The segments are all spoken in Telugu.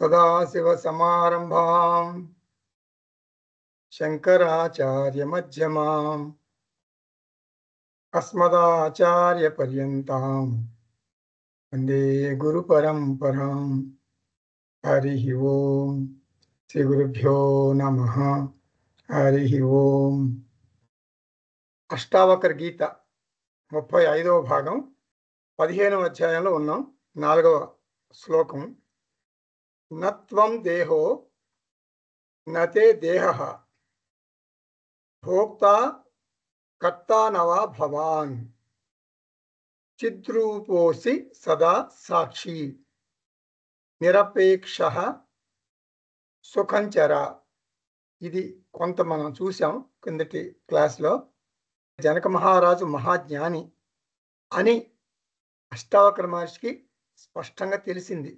सदाशिवसमारम्भां शङ्कराचार्यमध्यमाम् अस्मदाचार्यपर्यन्तां वन्दे गुरुपरम्परां। हरिः ओं श्रीगुरुभ्यो नमः। हरिः ओं। అష్టావకర గీత 35వ భాగం 15వ అధ్యాయంలో ఉన్నాం. 4వ శ్లోకం. నత్వం దేహో నతే దేహః భోక్తా కర్తా నవా భవాన్ చిద్రూపోసి సదా సాక్షి నిరపేక్షః సుఖంచర. ఇది కొంత మనం చూసాం కిందటి క్లాస్లో. జనక మహారాజు మహాజ్ఞాని అని అష్టావకర మహర్షికి స్పష్టంగా తెలిసింది.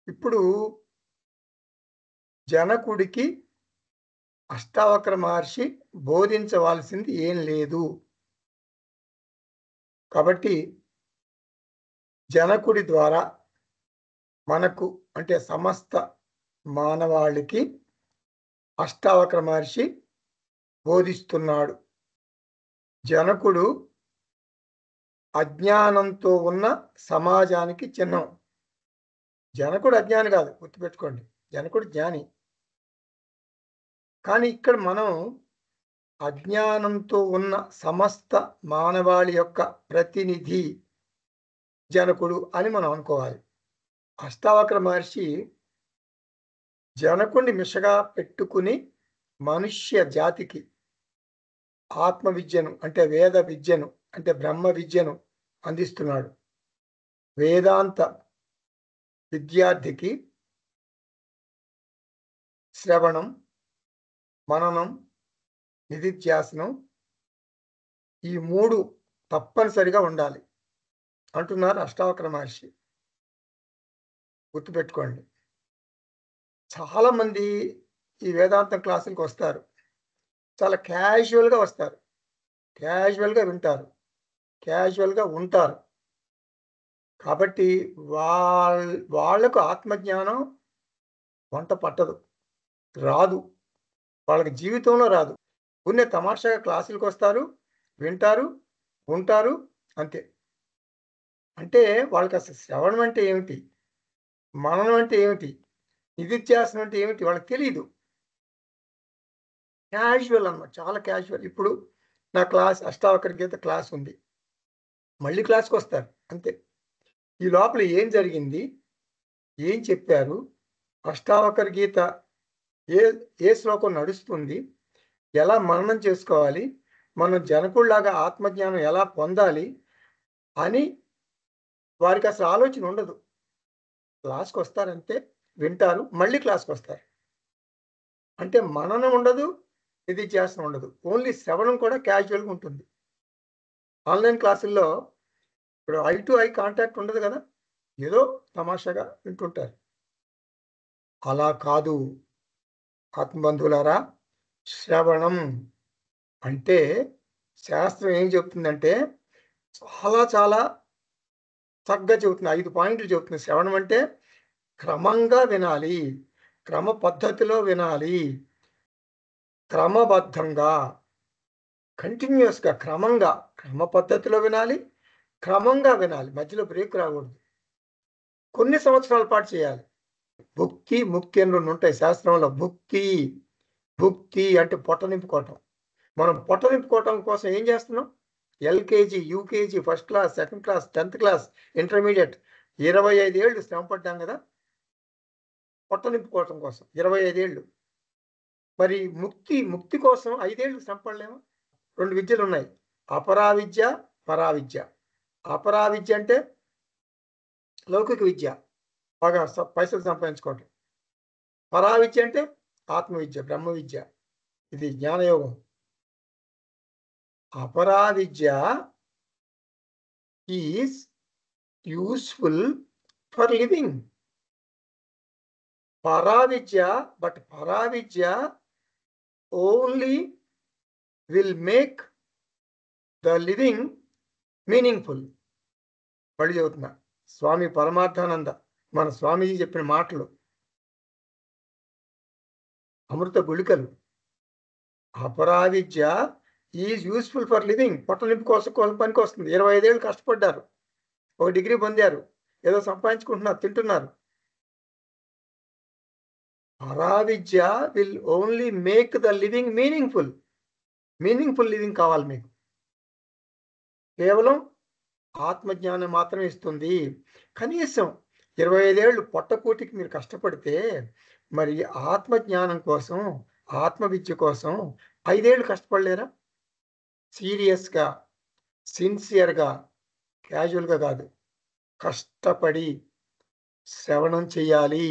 ఇప్పుడు జనకుడికి అష్టావకర మహర్షి బోధించవలసింది ఏం లేదు. కాబట్టి జనకుడి ద్వారా మనకు అంటే సమస్త మానవాళికి అష్టావకర మహర్షి బోధిస్తున్నాడు. జనకుడు అజ్ఞానంతో ఉన్న సమాజానికి చిహ్నం. జనకుడు అజ్ఞాని కాదు, గుర్తుపెట్టుకోండి. జనకుడు జ్ఞాని. కానీ ఇక్కడ మనం అజ్ఞానంతో ఉన్న సమస్త మానవాళి యొక్క ప్రతినిధి జనకుడు అని మనం అనుకోవాలి. అష్టావకర మహర్షి జనకుడిని మిషగా పెట్టుకుని మనుష్య జాతికి ఆత్మ విద్యను అంటే వేద విద్యను అంటే బ్రహ్మ విద్యను అందిస్తున్నాడు. వేదాంత విద్యార్థికి శ్రవణం, మననం, నిధిధ్యాసనం ఈ 3 తప్పనిసరిగా ఉండాలి అంటున్నారు అష్టావకర మహర్షి. గుర్తుపెట్టుకోండి. చాలామంది ఈ వేదాంతం క్లాసులకు వస్తారు, చాలా క్యాజువల్గా వస్తారు, క్యాజువల్గా వింటారు, క్యాజువల్గా ఉంటారు. కాబట్టి వాళ్లకు ఆత్మజ్ఞానం వంట పట్టదు, రాదు, వాళ్ళకి జీవితంలో రాదు. కొన్ని తమాషాగా క్లాసులకు వస్తారు, వింటారు, ఉంటారు, అంతే. అంటే వాళ్ళకి అసలు శ్రవణం అంటే ఏమిటి, మననం అంటే ఏమిటి, నిధిధ్యాసనం అంటే ఏమిటి వాళ్ళకి తెలియదు. క్యాజువల్ అన్నమాట, చాలా క్యాజువల్. ఇప్పుడు నా క్లాస్ అష్టావకర గీత క్లాస్ ఉంది, మళ్ళీ క్లాస్కి వస్తారు అంతే. ఈ లోపల ఏం జరిగింది, ఏం చెప్పారు, అష్టావకర గీత ఏ శ్లోకం నడుస్తుంది, ఎలా మననం చేసుకోవాలి, మనం జనకుడిలాగా ఆత్మజ్ఞానం ఎలా పొందాలి అని వారికి అసలు ఆలోచన ఉండదు. క్లాస్కి వస్తారంటే వింటారు, మళ్ళీ క్లాస్కి వస్తారు. అంటే మననం ఉండదు, ఇది చేస్తూ ఉండదు, ఓన్లీ శ్రవణం కూడా క్యాజువల్గా ఉంటుంది. ఆన్లైన్ క్లాసుల్లో ఇప్పుడు ఐ టు ఐ కాంటాక్ట్ ఉండదు కదా, ఏదో తమాషాగా వింటుంటారు. అలా కాదు ఆత్మబంధువులారా. శ్రవణం అంటే శాస్త్రం ఏం చెప్తుందంటే చాలా చాలా చక్కగా చెబుతుంది. 5 పాయింట్లు చెబుతుంది. శ్రవణం అంటే క్రమంగా వినాలి, క్రమ పద్ధతిలో వినాలి, క్రమబద్ధంగా, కంటిన్యూస్గా, క్రమంగా, క్రమ పద్ధతిలో వినాలి, క్రమంగా వినాలి, మధ్యలో బ్రేక్ రాకూడదు. కొన్ని సంవత్సరాల పాటు చేయాలి. భుక్తి ముక్తి అని 2 ఉంటాయి శాస్త్రంలో. భుక్తి అంటే పొట్ట నింపుకోవటం. మనం పొట్ట నింపుకోవటం కోసం ఏం చేస్తున్నాం? LKG, UKG, first class, second class, 10th class, intermediate 25 ఏళ్ళు శ్రమ పడ్డాం కదా పొట్ట నింపుకోవటం కోసం. 25 ఏళ్ళు. మరి ముక్తి కోసం 5 ఏళ్ళు శ్రమ పడలేము. 2 విద్యలు ఉన్నాయి, అపరావిద్య, పరావిద్య. అపరావిద్య అంటే లౌకిక విద్య, బాగా పైసలు సంపాదించుకోవటం. పరావిద్య అంటే ఆత్మవిద్య, బ్రహ్మ విద్య. ఇది జ్ఞానయోగం. అపరావిద్య ఈజ్ యూస్ఫుల్ ఫర్ లివింగ్. పరావిద్య only will make the living meaningful. మళ్ళీ చెబుతున్నా, స్వామి పరమార్థానంద మన స్వామీజీ చెప్పిన మాటలు, అమృత గుళికలు. అపరావిద్య ఈజ్ యూస్ఫుల్ ఫర్ లివింగ్. పొట్ట నింపు కోసం పనికి వస్తుంది. 25 ఏళ్ళు కష్టపడ్డారు, ఒక డిగ్రీ పొందారు, ఏదో సంపాదించుకుంటున్నారు, తింటున్నారు. పరావిద్య will only make the living meaningful. Meaningful living కావాలి మీకు. కేవలం ఆత్మజ్ఞానం మాత్రమే ఇస్తుంది. కనీసం 25 ఏళ్ళు పొట్టకూటికి మీరు కష్టపడితే మరి ఆత్మజ్ఞానం కోసం, ఆత్మవిద్య కోసం 5 ఏళ్ళు కష్టపడలేరా? సీరియస్గా, సిన్సియర్గా, క్యాజువల్గా కాదు, కష్టపడి శ్రవణం చెయ్యాలి.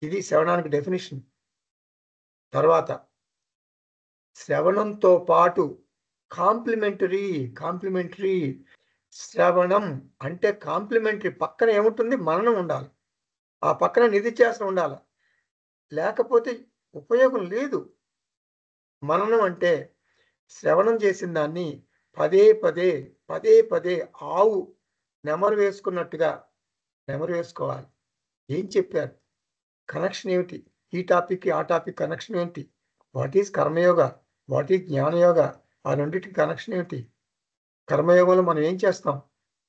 ఇది శ్రవణానికి డెఫినిషన్. తర్వాత శ్రవణంతో పాటు కాంప్లిమెంటరీ శ్రవణం అంటే కాంప్లిమెంటరీ. పక్కన ఏముంటుంది? మననం ఉండాలి. ఆ పక్కన నిధిధ్యాసనం ఉండాలి, లేకపోతే ఉపయోగం లేదు. మననం అంటే శ్రవణం చేసిన దాన్ని పదే పదే ఆవు నెమరు వేసుకున్నట్టుగా నెమరు వేసుకోవాలి. ఏం చెప్పారు? కనెక్షన్ ఏమిటి? ఈ టాపిక్కి ఆ టాపిక్ కనెక్షన్ ఏంటి? What is karma yoga, what is jnana yoga? ఆ రెండింటికి కనెక్షన్ ఏమిటి? కర్మయోగంలో మనం ఏం చేస్తాం?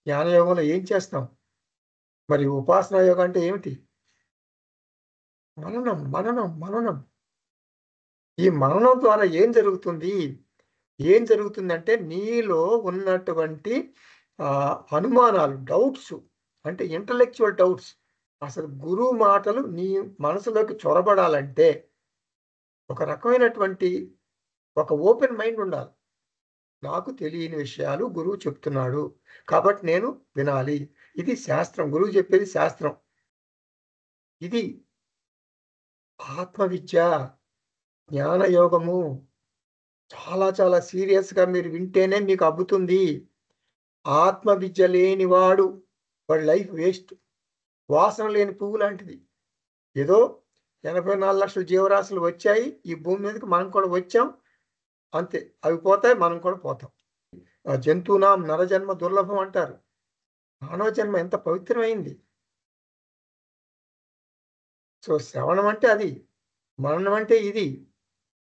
జ్ఞానయోగంలో ఏం చేస్తాం? మరి ఉపాసనా యోగం అంటే ఏమిటి? మననం. ఈ మననం ద్వారా ఏం జరుగుతుందంటే నీలో ఉన్నటువంటి అనుమానాలు, డౌట్స్, అంటే ఇంటలెక్చువల్ డౌట్స్, అసలు గురువు మాటలు నీ మనసులోకి చొరబడాలంటే ఒక రకమైనటువంటి ఒక ఓపెన్ మైండ్ ఉండాలి. నాకు తెలియని విషయాలు గురువు చెప్తున్నాడు కాబట్టి నేను వినాలి. ఇది శాస్త్రం, గురువు చెప్పేది శాస్త్రం. ఇది ఆత్మవిద్య, జ్ఞానయోగము. చాలా సీరియస్గా మీరు వింటేనే మీకు అబ్బుతుంది. ఆత్మవిద్య లేనివాడు వాడి లైఫ్ వేస్ట్. వాసన లేని పువ్వు లాంటిది. ఏదో 84 లక్షల జీవరాశులు వచ్చాయి ఈ భూమి మీదకి, మనం కూడా వచ్చాం, అంతే. అవి పోతాయి, మనం కూడా పోతాం. జంతువునాం నరజన్మ దుర్లభం అంటారు. మానవ జన్మ ఎంత పవిత్రమైంది. సో శ్రవణం అంటే అది, మననం అంటే ఇది.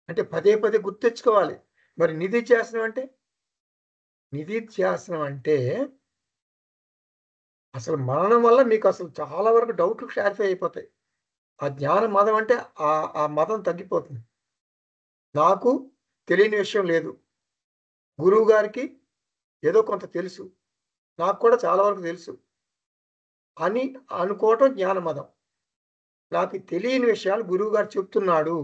అంటే పదే గుర్తెచ్చుకోవాలి. మరి నిధిధ్యాసనం అంటే అసలు మననం వల్ల మీకు అసలు చాలా వరకు డౌట్లు క్లారిఫై అయిపోతాయి. ఆ జ్ఞాన మదం అంటే ఆ మదం తగ్గిపోతుంది. నాకు తెలియని విషయం లేదు, గురువు గారికి ఏదో కొంత తెలుసు, నాకు కూడా చాలా వరకు తెలుసు అని అనుకోవటం జ్ఞానమదం. నాకు తెలియని విషయాలు గురువు గారు చెప్తున్నాడు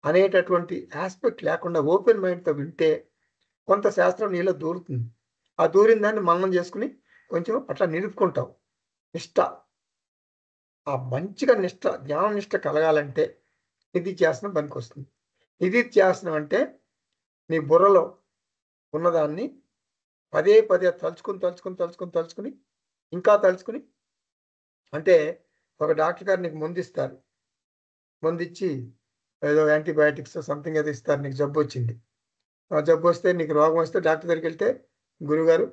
అనేటటువంటి ఆస్పెక్ట్ లేకుండా ఓపెన్ మైండ్తో వింటే కొంత శాస్త్రం నీలో దూరుతుంది. ఆ దూరిన దాన్ని మననం చేసుకుని కొంచెం అట్లా నిలుపుకుంటావు. నిష్ట, ఆ మంచిగా నిష్ట, జ్ఞాన నిష్ట కలగాలంటే నిధిధ్యాసనం పనికొస్తుంది. నిధిధ్యాసనం అంటే నీ బుర్రలో ఉన్నదాన్ని పదే తలుచుకుని ఇంకా తలుచుకుని, అంటే ఒక డాక్టర్ గారు నీకు మందిస్తారు, మందిచ్చి ఏదో యాంటీబయాటిక్స్ సంథింగ్ ఏదో ఇస్తారు, నీకు జబ్బు వచ్చింది. ఆ జబ్బు వస్తే, నీకు రోగం వస్తే డాక్టర్ దగ్గరికి వెళ్తే, గురుగారు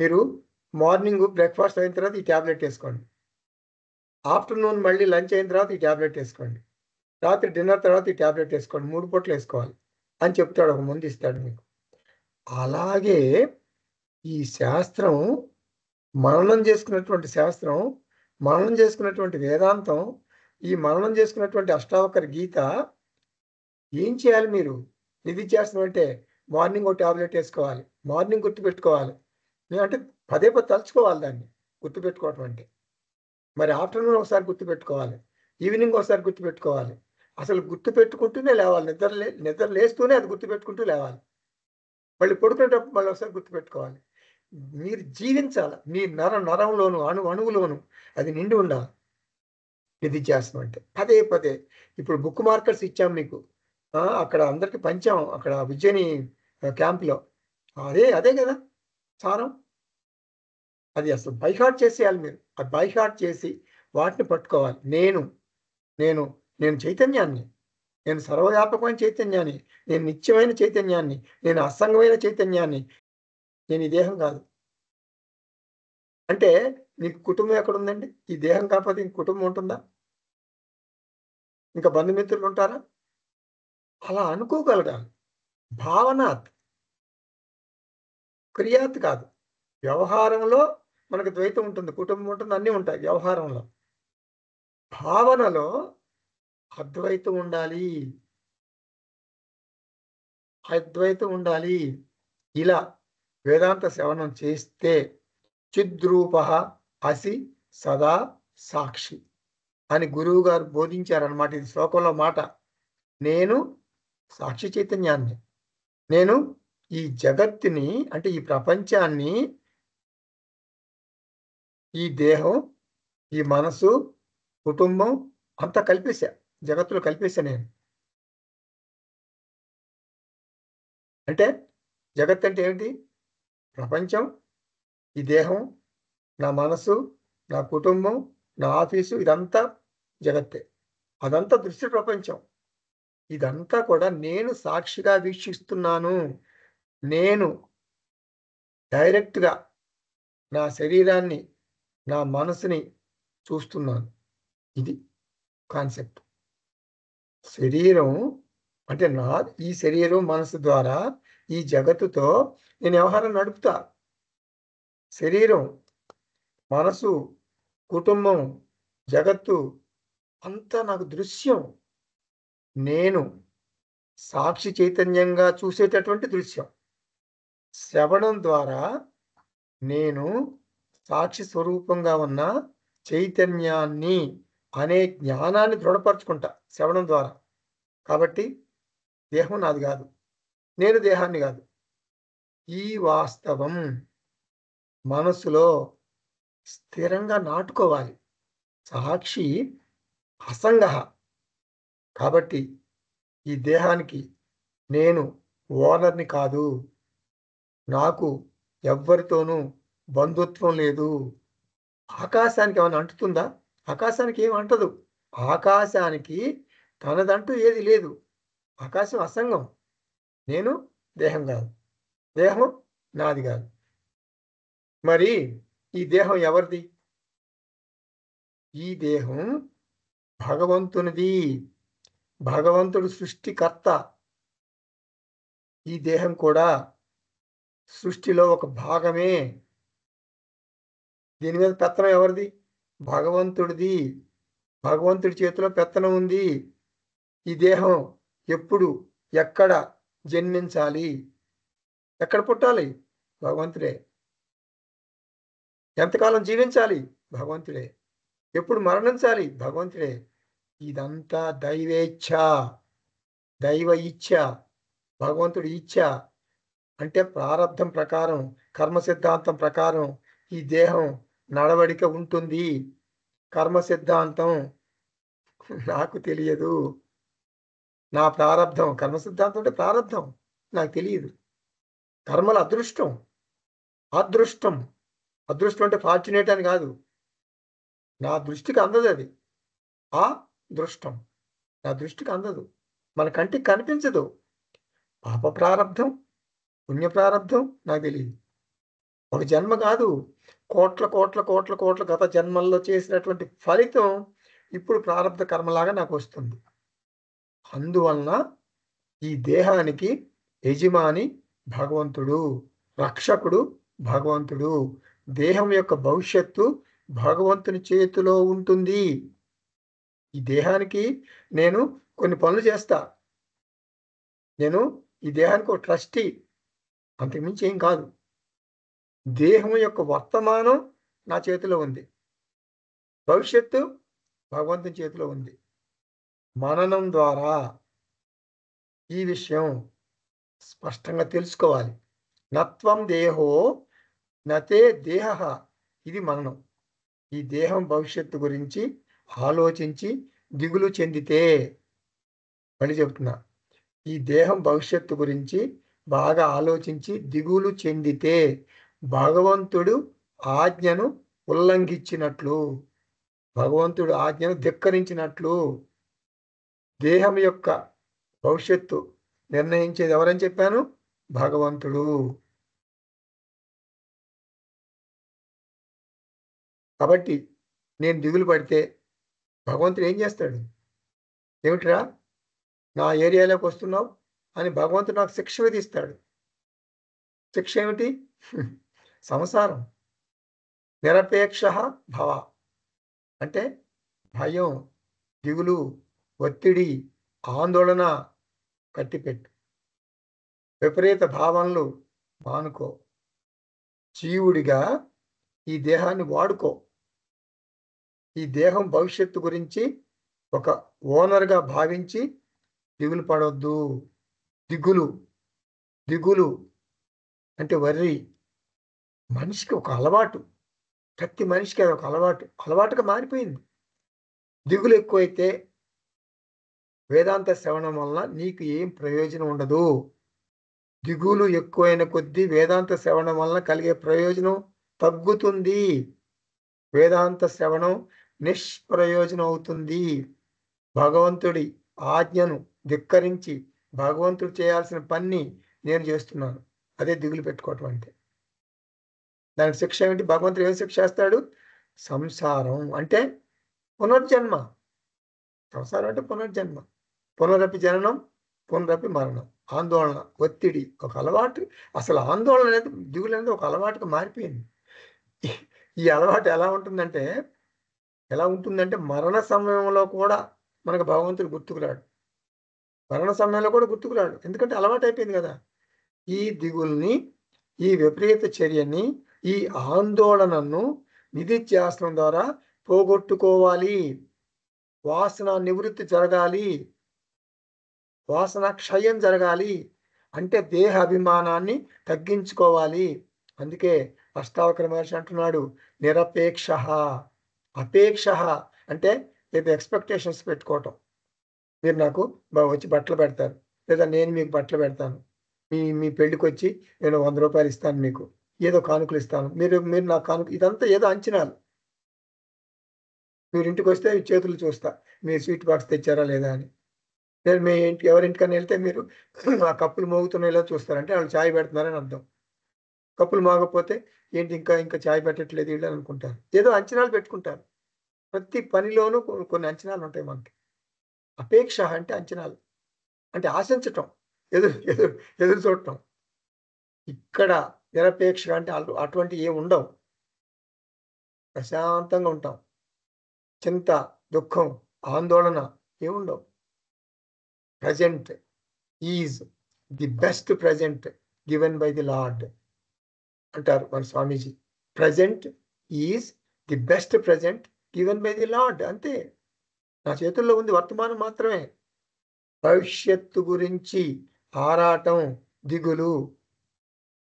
మీరు మార్నింగ్ బ్రేక్ఫాస్ట్ అయిన తర్వాత ఈ ట్యాబ్లెట్ వేసుకోండి, ఆఫ్టర్నూన్ మళ్ళీ లంచ్ అయిన తర్వాత ఈ ట్యాబ్లెట్ వేసుకోండి, రాత్రి డిన్నర్ తర్వాత ఈ ట్యాబ్లెట్ వేసుకోండి, 3 పూటలు వేసుకోవాలి అని చెప్తాడు, ఒక మందు ఇస్తాడు మీకు. అలాగే ఈ శాస్త్రం, మననం చేసుకున్నటువంటి శాస్త్రం, మననం చేసుకున్నటువంటి వేదాంతం, ఈ మననం చేసుకున్నటువంటి అష్టావకర గీత ఏం చేయాలి? మీరు నిధిధ్యాసనం అంటే మార్నింగ్ ఒక ట్యాబ్లెట్ వేసుకోవాలి, మార్నింగ్ గుర్తుపెట్టుకోవాలి, అంటే పదే తలుచుకోవాలి దాన్ని, గుర్తుపెట్టుకోవటం అంటే. మరి ఆఫ్టర్నూన్ ఒకసారి గుర్తుపెట్టుకోవాలి, ఈవినింగ్ ఒకసారి గుర్తుపెట్టుకోవాలి. అసలు గుర్తుపెట్టుకుంటూనే లేవాలి, నిద్ర లేస్తూనే అది గుర్తుపెట్టుకుంటూ లేవాలి. మళ్ళీ పడుకునేటప్పుడు మళ్ళీ ఒకసారి గుర్తుపెట్టుకోవాలి. మీరు జీవించాలి, మీ నరంలోను అణువులోను అది నిండి ఉండాలి నిధిధ్యాసనం అంటే. పదే ఇప్పుడు బుక్ మార్కర్స్ ఇచ్చాం మీకు, అక్కడ అందరికి పంచాం, అక్కడ విద్యని క్యాంప్లో. అదే కదా సారం. అది అసలు బైహార్ట్ చేసేయాలి మీరు. అది బైహార్ట్ చేసి వాటిని పట్టుకోవాలి. నేను చైతన్యాన్ని, నేను సర్వవ్యాపకమైన చైతన్యాన్ని, నేను నిత్యమైన చైతన్యాన్ని, నేను అసంగమైన చైతన్యాన్ని, నేను ఈ దేహం కాదు. అంటే నీకు కుటుంబం ఎక్కడుందండి? ఈ దేహం కాకపోతే ఇంక కుటుంబం ఉంటుందా? ఇంకా బంధుమిత్రులు ఉంటారా? అలా అనుకోగలగాలి. భావనాత్, క్రియాత్ కాదు. వ్యవహారంలో మనకు ద్వైతం ఉంటుంది. కుటుంబం ఉంటుంది. అన్నీ ఉంటాయి వ్యవహారంలో. భావనలో అద్వైతం ఉండాలి. అద్వైతం ఉండాలి. ఇలా వేదాంత శ్రవణం చేస్తే చిద్రూపః అసి సదా సాక్షి అని గురువుగారు బోధించారన్నమాట. ఇది శ్లోకంలో మాట. నేను సాక్షి చైతన్యాన్ని. నేను ఈ జగత్తుని అంటే ఈ ప్రపంచాన్ని, ఈ దేహం, ఈ మనసు, కుటుంబం అంతా కలిపేశా. జగత్తులో కలిపేశా నేను. అంటే జగత్ అంటే ఏంటి? ప్రపంచం, ఈ దేహం, నా మనసు, నా కుటుంబం, నా ఆఫీసు ఇదంతా జగత్తే. అదంతా దృశ్య ప్రపంచం. ఇదంతా కూడా నేను సాక్షిగా వీక్షిస్తున్నాను. నేను డైరెక్ట్‌గా నా శరీరాన్ని, నా మనసుని చూస్తున్నాను. ఇది కాన్సెప్ట్. శరీరం అంటే ఈ శరీరం, మనసు ద్వారా ఈ జగత్తుతో నేను వ్యవహారం నడుపుతా. శరీరం, మనసు, కుటుంబం, జగత్తు అంతా నాకు దృశ్యం. నేను సాక్షి చైతన్యంగా చూసేటటువంటి దృశ్యం. శ్రవణం ద్వారా నేను సాక్షి స్వరూపంగా ఉన్న చైతన్యాన్ని అనే జ్ఞానాన్ని దృఢపరుచుకుంటా శ్రవణం ద్వారా. కాబట్టి దేహం నాది కాదు, నేను దేహాన్ని కాదు. ఈ వాస్తవం మనసులో స్థిరంగా నాటుకోవాలి. సాక్షి అసంగః. కాబట్టి ఈ దేహానికి నేను ఓనర్‌ని కాదు. నాకు ఎవ్వరితోనూ బంధుత్వం లేదు. ఆకాశానికి ఏమైనా అంటుతుందా? ఆకాశానికి ఏమి అంటదు. ఆకాశానికి తనదంటూ ఏది లేదు. ఆకాశం అసంగం. నేను దేహం కాదు. దేహం నాది కాదు. మరి ఈ దేహం ఎవరిది? ఈ దేహం భగవంతునిది. భగవంతుడు సృష్టికర్త. ఈ దేహం కూడా సృష్టిలో ఒక భాగమే. దీని మీద పెత్తనం ఎవరిది? భగవంతుడిది. భగవంతుడి చేతిలో పెత్తనం ఉంది. ఈ దేహం ఎప్పుడు, ఎక్కడ జన్మించాలి, ఎక్కడ పుట్టాలి? భగవంతుడే. ఎంతకాలం జీవించాలి? భగవంతుడే. ఎప్పుడు మరణించాలి? భగవంతుడే. ఇదంతా దైవేచ్ఛ, దైవ ఇచ్ఛ, భగవంతుడి ఇచ్ఛ. అంటే ప్రారబ్ధం ప్రకారం, కర్మ సిద్ధాంతం ప్రకారం ఈ దేహం నడవడిక ఉంటుంది. కర్మ సిద్ధాంతం నాకు తెలియదు. నా ప్రారబ్ధం, కర్మ సిద్ధాంతం అంటే ప్రారబ్ధం నాకు తెలియదు. కర్మల అదృష్టం, అదృష్టం. అదృష్టం అంటే ఫార్చునేట్ అని కాదు. నా దృష్టికి అందదు అది. ఆ దృష్టం నా దృష్టికి అందదు. మన కంటికి కనిపించదు. పాప ప్రారబ్ధం, పుణ్య ప్రారబ్ధం నాకు తెలియదు. ఒక జన్మ కాదు, కోట్ల కోట్ల కోట్ల కోట్ల గత జన్మల్లో చేసినటువంటి ఫలితం ఇప్పుడు ప్రారబ్ధ కర్మలాగా నాకు వస్తుంది. అందువలన ఈ దేహానికి యజమాని భగవంతుడు, రక్షకుడు భగవంతుడు. దేహం యొక్క భవిష్యత్తు భగవంతుని చేతిలో ఉంటుంది. ఈ దేహానికి నేను కొన్ని పనులు చేస్తా. నేను ఈ దేహానికి ఒక ట్రస్టీ, అంతకుమించి ఏం కాదు. దేహం యొక్క వర్తమానం నా చేతిలో ఉంది. భవిష్యత్తు భగవంతుని చేతిలో ఉంది. మననం ద్వారా ఈ విషయం స్పష్టంగా తెలుసుకోవాలి. నత్వం దేహో నతే దేహః. ఇది మననం. ఈ దేహం భవిష్యత్తు గురించి ఆలోచించి దిగులు చెందితే, మళ్ళీ చెప్తున్నా, ఈ దేహం భవిష్యత్తు గురించి బాగా ఆలోచించి దిగులు చెందితే భగవంతుడు ఆజ్ఞను ఉల్లంఘించినట్లు, భగవంతుడు ఆజ్ఞను ధిక్కరించినట్లు. దేహం యొక్క భవిష్యత్తు నిర్ణయించేది ఎవరని చెప్పాను? భగవంతుడు. కాబట్టి నేను దిగులు పడితే భగవంతుడు ఏం చేస్తాడు? ఏమిట్రా నా ఏరియాలోకి వస్తున్నావు అని భగవంతుడు నాకు శిక్ష విధిస్తాడు. శిక్ష ఏమిటి? సంసారం. నిరపేక్ష భవ అంటే భయం, దిగులు, ఒత్తిడి, ఆందోళన కట్టిపెట్టు. విపరీత భావనలు మానుకో. జీవుడిగా ఈ దేహాన్ని వాడుకో. ఈ దేహం భవిష్యత్తు గురించి ఒక ఓనర్గా భావించి దిగులు పడొద్దు. దిగులు దిగులు అంటే వర్రి మనిషికి ఒక అలవాటు. ప్రతి మనిషికి అది ఒక అలవాటుగా మారిపోయింది. దిగులు ఎక్కువైతే వేదాంత శ్రవణం వలన నీకు ఏం ప్రయోజనం ఉండదు. దిగులు ఎక్కువైన కొద్దీ వేదాంత శ్రవణం వలన కలిగే ప్రయోజనం తగ్గుతుంది. వేదాంత శ్రవణం నిష్ప్రయోజనం అవుతుంది. భగవంతుడి ఆజ్ఞను ధిక్కరించి భగవంతుడు చేయాల్సిన పని నేను చేస్తున్నాను. అదే దిగులు పెట్టుకోవటం అంటే. దానికి శిక్ష ఏమిటి? భగవంతుడు ఏం శిక్ష చేస్తాడు? సంసారం అంటే పునర్జన్మ. సంసారం అంటే పునర్జన్మ. పునరపి జననం, పునరపి మరణం. ఆందోళన, ఒత్తిడి, ఒక అలవాటు. అసలు ఆందోళన అనేది, దిగులు అనేది ఒక అలవాటుగా మారిపోయింది. ఈ అలవాటు ఎలా ఉంటుందంటే మరణ సమయంలో కూడా మనకు భగవంతుడు గుర్తుకురాడు. మరణ సమయంలో కూడా గుర్తుకురాడు. ఎందుకంటే అలవాటు అయిపోయింది కదా. ఈ దిగుల్ని, ఈ విపరీత చర్యని, ఈ ఆందోళనను నిధిధ్యాసనం ద్వారా పోగొట్టుకోవాలి. వాసన నివృత్తి జరగాలి. వాసన క్షయం జరగాలి అంటే దేహ అభిమానాన్ని తగ్గించుకోవాలి. అందుకే అష్టావక్ర మహర్షి అంటున్నాడు నిరపేక్ష. అపేక్ష అంటే ఏదో ఎక్స్పెక్టేషన్స్ పెట్టుకోవటం. మీరు నాకు వచ్చి బట్టలు పెడతారు, లేదా నేను మీకు బట్టలు పెడతాను. మీ పెళ్ళికి వచ్చి నేను 100 రూపాయలు ఇస్తాను, మీకు ఏదో కానుకలు ఇస్తాను, మీరు నాకు కానుక. ఇదంతా ఏదో అంచనాలు. మీరు ఇంటికి వస్తే చేతులు చూస్తా, మీరు స్వీట్ బాక్స్ తెచ్చారా లేదా అని. నేను మీ ఇంటికి ఎవరింటికన్నా వెళ్తే మీరు ఆ కప్పులు మోగుతున్నాయో లేదో చూస్తారంటే వాళ్ళు ఛాయ్ పెడుతున్నారని అర్థం. కప్పులు మోగకపోతే ఏంటి ఇంకా ఛాయ్ పెట్టట్లేదు వీళ్ళు అనుకుంటారు. ఏదో అంచనాలు పెట్టుకుంటారు. ప్రతి పనిలోనూ కొన్ని అంచనాలు ఉంటాయి మనకి. అపేక్ష అంటే అంచనాలు, అంటే ఆశించటం, ఎదురు చూడటం. ఇక్కడ నిరపేక్ష అంటే అటువంటి ఏమి ఉండవు. ప్రశాంతంగా ఉంటాం. చింత, దుఃఖం, ఆందోళన ఏముండవు. Present is the best present given by the Lord అంటారు మన స్వామీజీ. Present is the best present given by the Lord. అంతే. నా చేతుల్లో ఉంది వర్తమానం మాత్రమే. భవిష్యత్తు గురించి ఆరాటం, దిగులు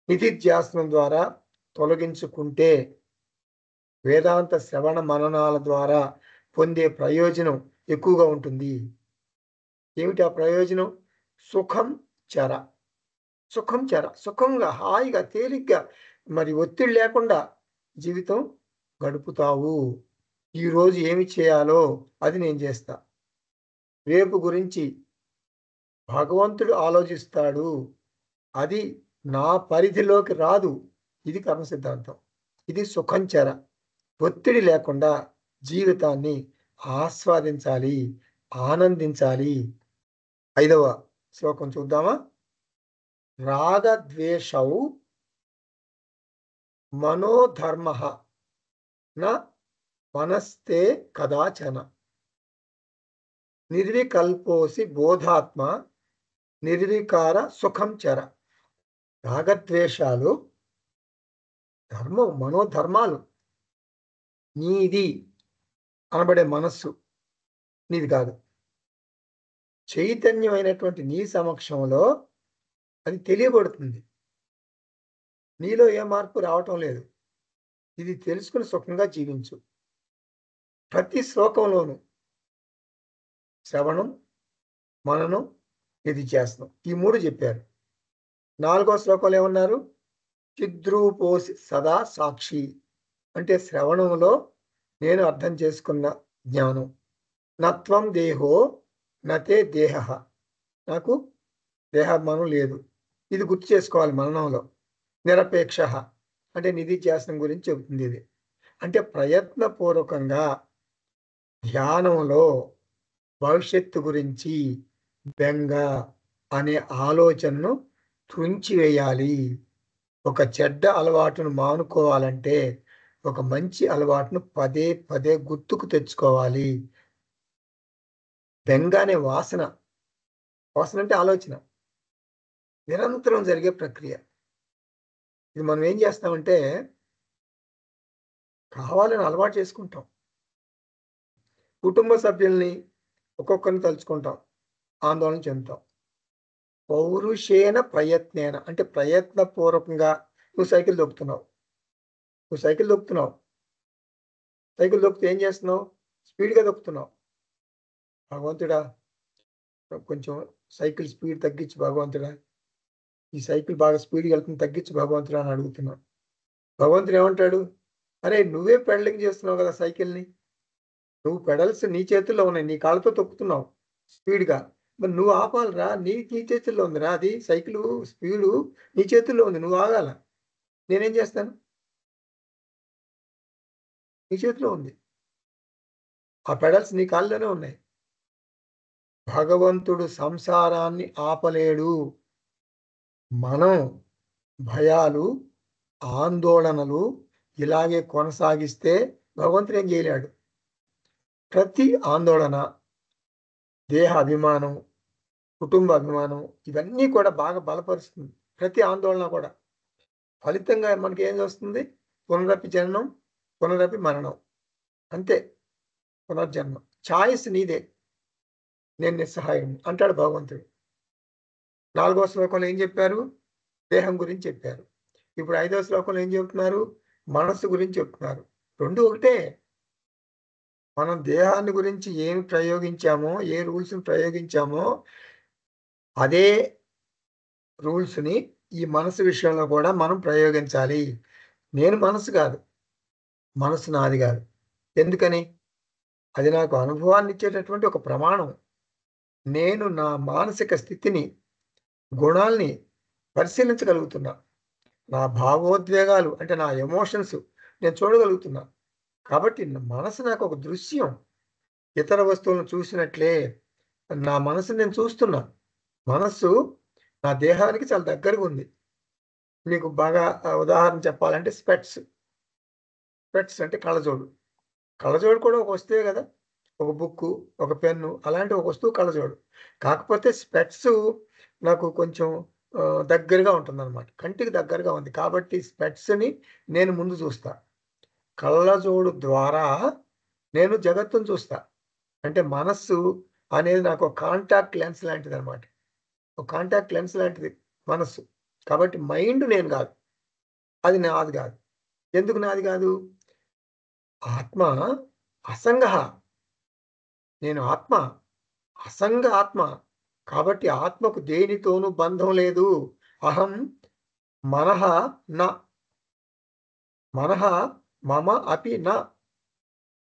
నిధిధ్యాసనం ద్వారా తొలగించుకుంటే వేదాంత శ్రవణ మననాల ద్వారా పొందే ప్రయోజనం ఎక్కువగా ఉంటుంది. ఏమిటి ఆ ప్రయోజనం? సుఖం చర. సుఖంగా, హాయిగా, తేలిగ్గా, మరి ఒత్తిడి లేకుండా జీవితం గడుపుతావు. ఈరోజు ఏమి చేయాలో అది నేను చేస్తా. రేపు గురించి భగవంతుడు ఆలోచిస్తాడు. అది నా పరిధిలోకి రాదు. ఇది కర్మ సిద్ధాంతం. ఇది సుఖంచర. ఒత్తిడి లేకుండా జీవితాన్ని ఆస్వాదించాలి, ఆనందించాలి. 5వ శ్లోకం చూద్దామా? రాగద్వేషౌ మనోధర్మ న మనస్తే కదాచన నిర్వికల్పోసి బోధాత్మ నిర్వికార సుఖం చర. రాగద్వేషాలు ధర్మం, మనోధర్మాలు. నీది అనబడే మనస్సు నీది కాదు. చైతన్యమైనటువంటి నీ సమక్షంలో అది తెలియబడుతుంది. నీలో ఏ మార్పు రావటం లేదు. ఇది తెలుసుకుని సుఖంగా జీవించు. ప్రతి శ్లోకంలోనూ శ్రవణం, మననం, నిధిధ్యాసనం ఈ 3 చెప్పారు. 4వ శ్లోకంలో ఏమన్నారు? చిద్రూపోసి సదా సాక్షి అంటే శ్రవణంలో నేను అర్థం చేసుకున్న జ్ఞానం. నత్వం దేహో నతే దేహ, నాకు దేహాభిమానం లేదు. ఇది గుర్తు చేసుకోవాలి మననంలో. నిరపేక్ష అంటే నిధిధ్యాసనం గురించి చెబుతుంది ఇది. అంటే ప్రయత్నపూర్వకంగా ధ్యానంలో భవిష్యత్తు గురించి బెంగ అనే ఆలోచనను తుంచివేయాలి. ఒక చెడ్డ అలవాటును మానుకోవాలంటే ఒక మంచి అలవాటును పదే పదే గుర్తుకు తెచ్చుకోవాలి. బెంగ అనే వాసన అంటే ఆలోచన నిరంతరం జరిగే ప్రక్రియ. ఇది మనం ఏం చేస్తామంటే కావాలని అలవాటు చేసుకుంటాం. కుటుంబ సభ్యుల్ని ఒక్కొక్కరిని తలుచుకుంటాం. ఆందోళన చెందుతాం. పౌరుషేణ ప్రయత్నేన అంటే ప్రయత్నపూర్వకంగా నువ్వు సైకిల్ తొక్కుతున్నావు. సైకిల్ తొక్కితే ఏం చేస్తున్నావు? స్పీడ్‌గా తొక్కుతున్నావు. భగవంతుడా కొంచెం సైకిల్ స్పీడ్ తగ్గించు భగవంతుడా. ఈ సైకిల్ బాగా స్పీడ్‌గా వెళ్తుంది తగ్గించు భగవంతుడా అని అడుగుతున్నాం. భగవంతుడు ఏమంటాడు? అరే నువ్వే పెడలింగ్ చేస్తున్నావు కదా సైకిల్‌ని. నువ్వు పెడల్స్ నీ చేతుల్లో ఉన్నాయి. నీ కాళ్ళతో తొక్కుతున్నావు స్పీడ్‌గా. మరి నువ్వు ఆపాలిరా. నీ చేతుల్లో ఉందిరా అది. సైకిలు స్పీడు నీ చేతుల్లో ఉంది. నువ్వు ఆగాల. నేనేం చేస్తాను? నీ చేతిలో ఉంది. ఆ పెడల్స్ నీ కాళ్ళలోనే ఉన్నాయి. భగవంతుడు సంసారాన్ని ఆపలేడు. మనం భయాలు, ఆందోళనలు ఇలాగే కొనసాగిస్తే భగవంతుడు ఏం చేయలేడు. ప్రతి ఆందోళన, దేహ అభిమానం, కుటుంబ అభిమానం ఇవన్నీ కూడా బాగా బలపరుస్తుంది. ప్రతి ఆందోళన కూడా. ఫలితంగా మనకి ఏం వస్తుంది? పునరపి జననం, పునరపి మరణం. అంతే పునర్జన్మ. ఛాయిస్ నీదే. నేను నిస్సహాయుడిని అంటాడు భగవంతుడు. 4వ శ్లోకంలో ఏం చెప్పారు? దేహం గురించి చెప్పారు. ఇప్పుడు 5వ శ్లోకంలో ఏం చెప్తున్నారు? మనస్సు గురించి చెప్తున్నారు. 2 ఒకటే. మనం దేహాన్ని గురించి ఏమి ప్రయోగించామో, ఏ రూల్స్‌ని ప్రయోగించామో అదే రూల్స్‌ని ఈ మనసు విషయంలో కూడా మనం ప్రయోగించాలి. నేను మనసు కాదు. మనసు నాది కాదు. ఎందుకని? అది నాకు అనుభవాన్ని ఇచ్చేటటువంటి ఒక ప్రమాణం. నేను నా మానసిక స్థితిని, గుణాల్ని పరిశీలించగలుగుతున్నా. నా భావోద్వేగాలు అంటే నా ఎమోషన్స్ నేను చూడగలుగుతున్నా. కాబట్టి మనసు నాకు ఒక దృశ్యం. ఇతర వస్తువులను చూసినట్లే నా మనసుని నేను చూస్తున్నా. మనస్సు నా దేహానికి చాలా దగ్గరగా ఉంది. మీకు బాగా ఉదాహరణ చెప్పాలంటే స్పెట్స్. స్పెట్స్ అంటే కళ్ళజోడు. కళ్ళజోడు కూడా ఒక వస్తువే కదా! ఒక బుక్కు, ఒక పెన్ను అలాంటి ఒక వస్తువు కళ్ళజోడు. కాకపోతే స్పెట్స్ నాకు కొంచెం దగ్గరగా ఉంటుందన్నమాట. కంటికి దగ్గరగా ఉంది. కాబట్టి స్పెట్స్‌ని నేను ముందు చూస్తా. కళ్ళజోడు ద్వారా నేను జగత్తుని చూస్తా. అంటే మనస్సు అనేది నాకు ఒక కాంటాక్ట్ లెన్స్ లాంటిదన్నమాట. ఒక కాంటాక్ట్ లెన్స్ లాంటిది మనస్సు. కాబట్టి మైండ్ నేను గాదు. అది నాది గాదు. ఎందుకు నాది గాదు? ఆత్మ అసంగః. నేను ఆత్మ. అసంగ ఆత్మ. కాబట్టి ఆత్మకు దేనితోనూ బంధం లేదు. అహం మనః న. మనః మమ అపి న.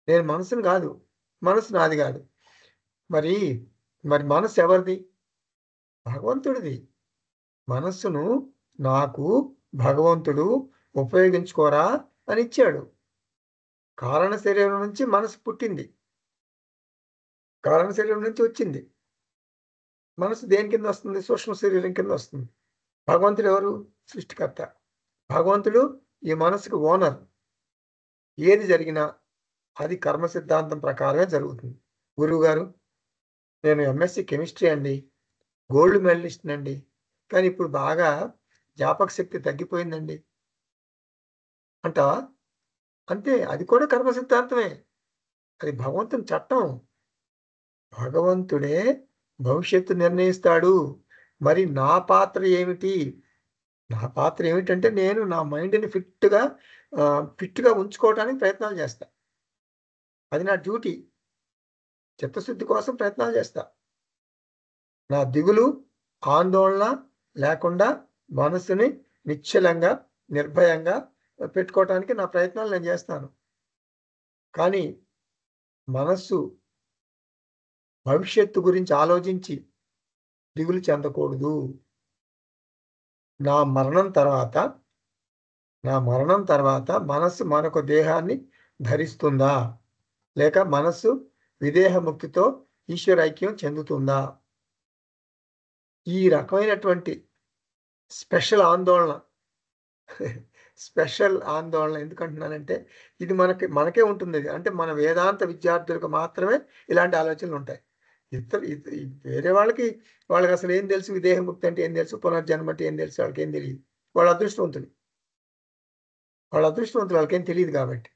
నేను మనసుని గాదు. మనసు నాది గాదు. మరి మనసు ఎవరిది? భగవంతుడిది. మనస్సును నాకు భగవంతుడు ఉపయోగించుకోరా అని ఇచ్చాడు. కారణ శరీరం నుంచి మనసు పుట్టింది. కారణ శరీరం నుంచి వచ్చింది. మనసు దేని కింద వస్తుంది? సూక్ష్మ శరీరం కింద వస్తుంది. భగవంతుడు ఎవరు? సృష్టికర్త. భగవంతుడు ఈ మనసుకి ఓనర్. ఏది జరిగినా అది కర్మ సిద్ధాంతం ప్రకారమే జరుగుతుంది. గురువుగారు నేను ఎంఎస్‌సి కెమిస్ట్రీ అండి. గోల్డ్ మెడలిస్ట్‌నండి. కానీ ఇప్పుడు బాగా జ్ఞాపక శక్తి తగ్గిపోయిందండి. అంటావా? అంతే. అది కూడా కర్మ సిద్ధాంతమే. అది భగవంతుని చట్టం. భగవంతుడే భవిష్యత్తు నిర్ణయిస్తాడు. మరి నా పాత్ర ఏమిటి? నా పాత్ర ఏమిటంటే నేను నా మైండ్‌ని ఫిట్‌గా ఉంచుకోవటానికి ప్రయత్నాలు చేస్తా. అది నా డ్యూటీ. చిత్తశుద్ధి కోసం ప్రయత్నాలు చేస్తా. నా దిగులు, ఆందోళన లేకుండా మనసుని నిశ్చలంగా, నిర్భయంగా పెట్టుకోవటానికి నా ప్రయత్నాలు నేను చేస్తాను. కానీ మనస్సు భవిష్యత్తు గురించి ఆలోచించి దిగులు చెందకూడదు. నా మరణం తర్వాత మనస్సు మరొక దేహాన్ని ధరిస్తుందా, లేక మనస్సు విదేహముక్తితో ఈశ్వర ఐక్యం చెందుతుందా? ఈ రకమైనటువంటి స్పెషల్ ఆందోళన స్పెషల్ ఆందోళన ఎందుకంటున్నానంటే ఇది మనకే ఉంటుంది. అంటే మన వేదాంత విద్యార్థులకు మాత్రమే ఇలాంటి ఆలోచనలు ఉంటాయి. వేరే వాళ్ళకి అసలు ఏం తెలుసు, విదేహముక్తి అంటే ఏం తెలుసు, పునర్జన్మ అంటే ఏం తెలుసు, వాళ్ళకి ఏం తెలియదు. వాళ్ళ అదృష్టవంతులు వాళ్ళకేం తెలియదు. కాబట్టి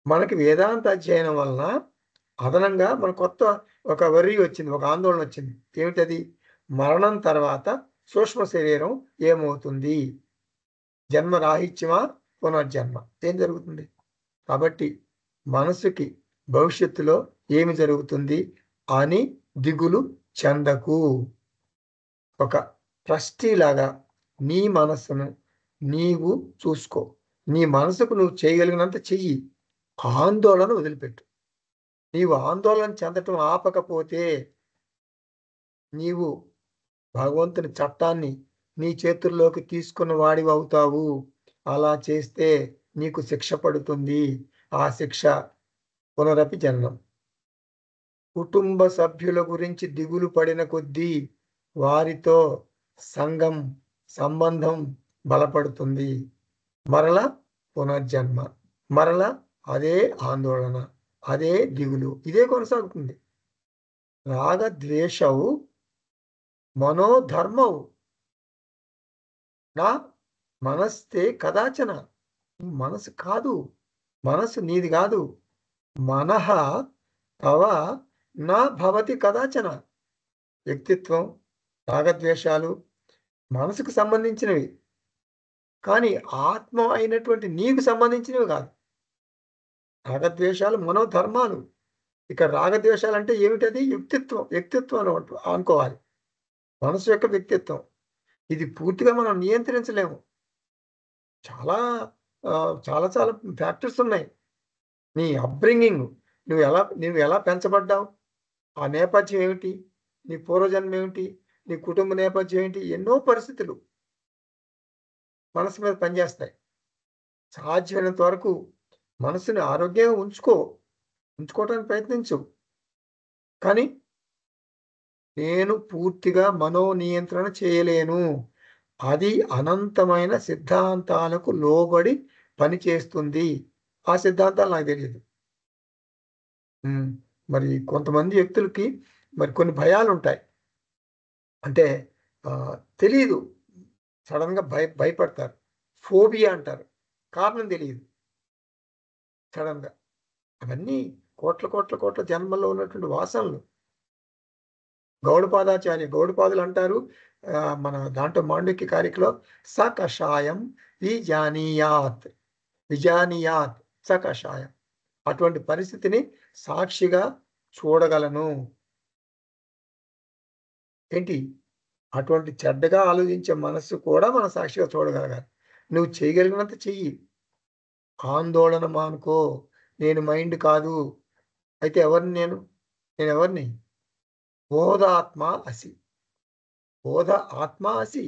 మనకి వేదాంత అధ్యయనం వలన అదనంగా మన కొత్త ఒక వర్రీ వచ్చింది, ఒక ఆందోళన వచ్చింది. ఏమిటది? మరణం తర్వాత సూక్ష్మ శరీరం ఏమవుతుంది, జన్మ రాహిత్యమా పునర్జన్మ, ఏం జరుగుతుంది? కాబట్టి మనసుకి భవిష్యత్తులో ఏమి జరుగుతుంది అని దిగులు చెందకు. ఒక ట్రస్టీలాగా నీ మనస్సును నీవు చూసుకో. నీ మనసుకు నువ్వు చేయగలిగినంత చెయ్యి. ఆందోళన వదిలిపెట్టు. నీవు ఆందోళన చెందటం ఆపకపోతే నీవు భగవంతుని చట్టాన్ని నీ చేతుల్లోకి తీసుకున్న వాడివి అవుతావు. అలా చేస్తే నీకు శిక్ష పడుతుంది. ఆ శిక్ష పునరపి జన్మం. కుటుంబ సభ్యుల గురించి దిగులు పడిన కొద్దీ వారితో సంబంధం బలపడుతుంది. మరల పునర్జన్మ, మరల అదే ఆందోళన, అదే దిగులు, ఇదే కొనసాగుతుంది. రాగద్వేషవు మనోధర్మవు నా మనస్తే కదాచన. మనసు కాదు, మనసు నీది కాదు. మనః తవ నా భవతి కదాచన. వ్యక్తిత్వం, రాగద్వేషాలు మనసుకు సంబంధించినవి, కానీ ఆత్మ అయినటువంటి నీకు సంబంధించినవి కాదు. రాగద్వేషాలు మనోధర్మాలు. ఇక రాగద్వేషాలు అంటే ఏమిటది? వ్యక్తిత్వం అనుకోవాలి. మనసు యొక్క వ్యక్తిత్వం. ఇది పూర్తిగా మనం నియంత్రించలేము. చాలా చాలా చాలా ఫ్యాక్టర్స్ ఉన్నాయి. నీ అప్బ్రింగింగ్, నువ్వు ఎలా పెంచబడ్డావు, ఆ నేపథ్యం ఏమిటి, నీ పూర్వజన్మ ఏమిటి, నీ కుటుంబ నేపథ్యం ఏంటి, ఎన్నో పరిస్థితులు మనసు మీద పనిచేస్తాయి. సాధ్యమైనంత వరకు మనసుని ఆరోగ్యంగా ఉంచుకోవడానికి ప్రయత్నించు. కానీ నేను పూర్తిగా మనోనియంత్రణ చేయలేను. అది అనంతమైన సిద్ధాంతాలకు లోబడి పనిచేస్తుంది. ఆ సిద్ధాంతాలు నాకు తెలియదు. మరి కొంతమంది వ్యక్తులకి మరి కొన్ని భయాలు ఉంటాయి. అంటే తెలియదు, సడన్గా భయపడతారు. ఫోబియా అంటారు, కారణం తెలియదు. సడన్గా అవన్నీ కోట్ల జన్మల్లో ఉన్నటువంటి వాసనలు. గౌడపాదులు అంటారు మన దాంట్లో మాండూక్య కారికలో, స కషాయం విజానీయాత్ స కషాయం. అటువంటి పరిస్థితిని సాక్షిగా చూడగలను. ఏంటి? అటువంటి చెడ్డగా ఆలోచించే మనస్సు కూడా మనం సాక్షిగా చూడగలగాలి. నువ్వు చేయగలిగినంత చెయ్యి. ఆందోళన మానుకో. నేను మైండ్ కాదు. అయితే ఎవరిని నేను ఎవరిని? బోధాత్మ అసి. బోధ ఆత్మ అసి.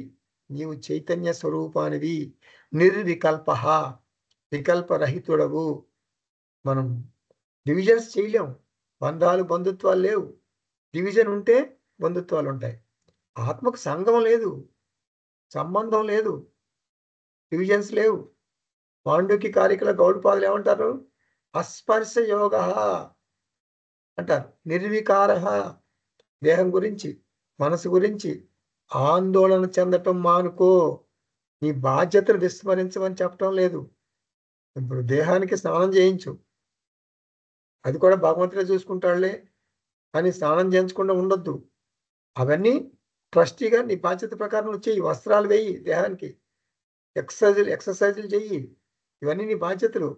నీవు చైతన్య స్వరూపానివి. నిర్వికల్ప, వికల్పరహితుడవు. మనం డివిజన్స్ చేయలేము. బంధుత్వాలు లేవు. డివిజన్ ఉంటే బంధుత్వాలు ఉంటాయి. ఆత్మకు సంఘం లేదు, సంబంధం లేదు, డివిజన్స్ లేవు. మాండూక్య కారికల గౌడపాదులు ఏమంటారు? అస్పర్శ యోగ అంటారు. నిర్వికార. దేహం గురించి, మనసు గురించి ఆందోళన చెందటం మానుకో. నీ బాధ్యతను విస్మరించమని చెప్పటం లేదు. ఇప్పుడు దేహానికి స్నానం చేయించు, అది కూడా భగవంతుడే చూసుకుంటాడులే అని స్నానం చేయించకుండా ఉండొద్దు. అవన్నీ ట్రస్టీగా నీ బాధ్యత ప్రకారం నువ్వు చెయ్యి. వస్త్రాలు వేయి దేహానికి, ఎక్సర్సైజులు చెయ్యి. ఇవన్నీ నీ బాధ్యతలు.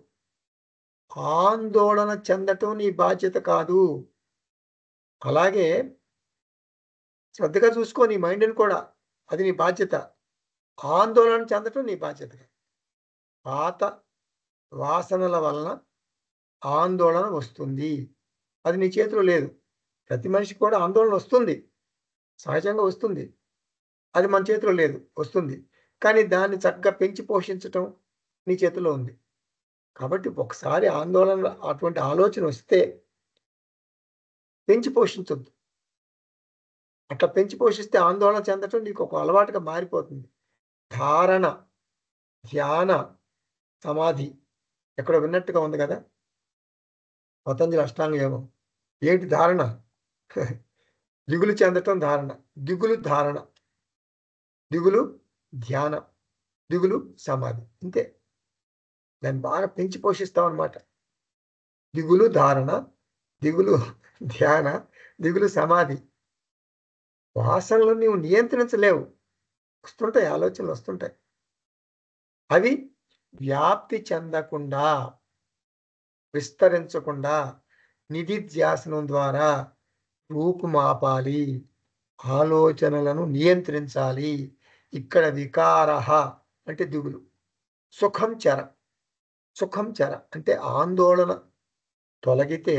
ఆందోళన చెందటం నీ బాధ్యత కాదు. అలాగే శ్రద్ధగా చూసుకో నీ మైండ్ని కూడా, అది నీ బాధ్యత. ఆందోళన చెందటం నీ బాధ్యత. పాత వాసనల వలన ఆందోళన వస్తుంది, అది నీ చేతిలో లేదు. ప్రతి మనిషికి కూడా ఆందోళన వస్తుంది, సహజంగా వస్తుంది. అది మన చేతిలో లేదు, వస్తుంది. కానీ దాన్ని చక్కగా పెంచి పోషించటం నీ చేతిలో ఉంది. కాబట్టి ఒకసారి ఆందోళన అటువంటి ఆలోచన వస్తే పెంచి పోషించొద్దు. అట్లా పెంచి పోషిస్తే ఆందోళన చెందటం నీకు ఒక అలవాటుగా మారిపోతుంది. ధారణ, ధ్యాన, సమాధి ఎక్కడో విన్నట్టుగా ఉంది కదా! పతంజలి అష్టాంగ యోగం. ఏంటి ధారణ? దిగులు చెందటం ధారణ. దిగులు ధారణ. దిగులు ధ్యానం. దిగులు సమాధి. ఇంతే. దాన్ని బాగా పెంచి పోషిస్తామన్నమాట. దిగులు ధారణ, దిగులు ధ్యాన, దిగులు సమాధి. వాసనలు నీవు నియంత్రించలేవు. వస్తుంటాయి, ఆలోచనలు వస్తుంటాయి. అవి వ్యాప్తి చెందకుండా, విస్తరించకుండా నిధిధ్యాసనం ద్వారా రూపుమాపాలి. ఆలోచనలను నియంత్రించాలి. ఇక్కడ వికారః అంటే దిగులు. సుఖం చెర. సుఖం చెర అంటే ఆందోళన తొలగితే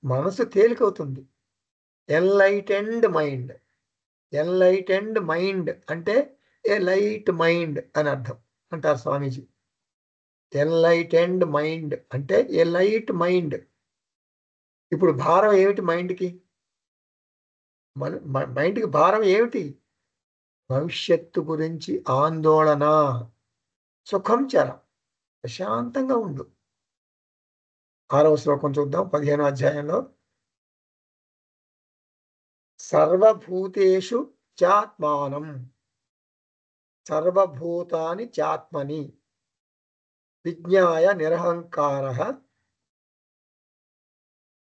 మనసు తేలికవుతుంది. Enlightened mind. ఎన్లైటెండ్ మైండ్ అంటే ఏ లైట్ మైండ్ అని అర్థం అంటారు స్వామీజీ. ఎన్లైటెండ్ మైండ్ అంటే ఏ లైట్ మైండ్. ఇప్పుడు భారం ఏమిటి మైండ్కి? మైండ్కి భారం ఏమిటి? భవిష్యత్తు గురించి ఆందోళన. సుఖం చెర. ప్రశాంతంగా ఉండు. 6వ శ్లోకం చూద్దాం 15వ అధ్యాయంలో. సర్వభూతేషు చాత్మానం. సర్వభూతాని చాత్మని విజ్ఞాయ నిరహంకారః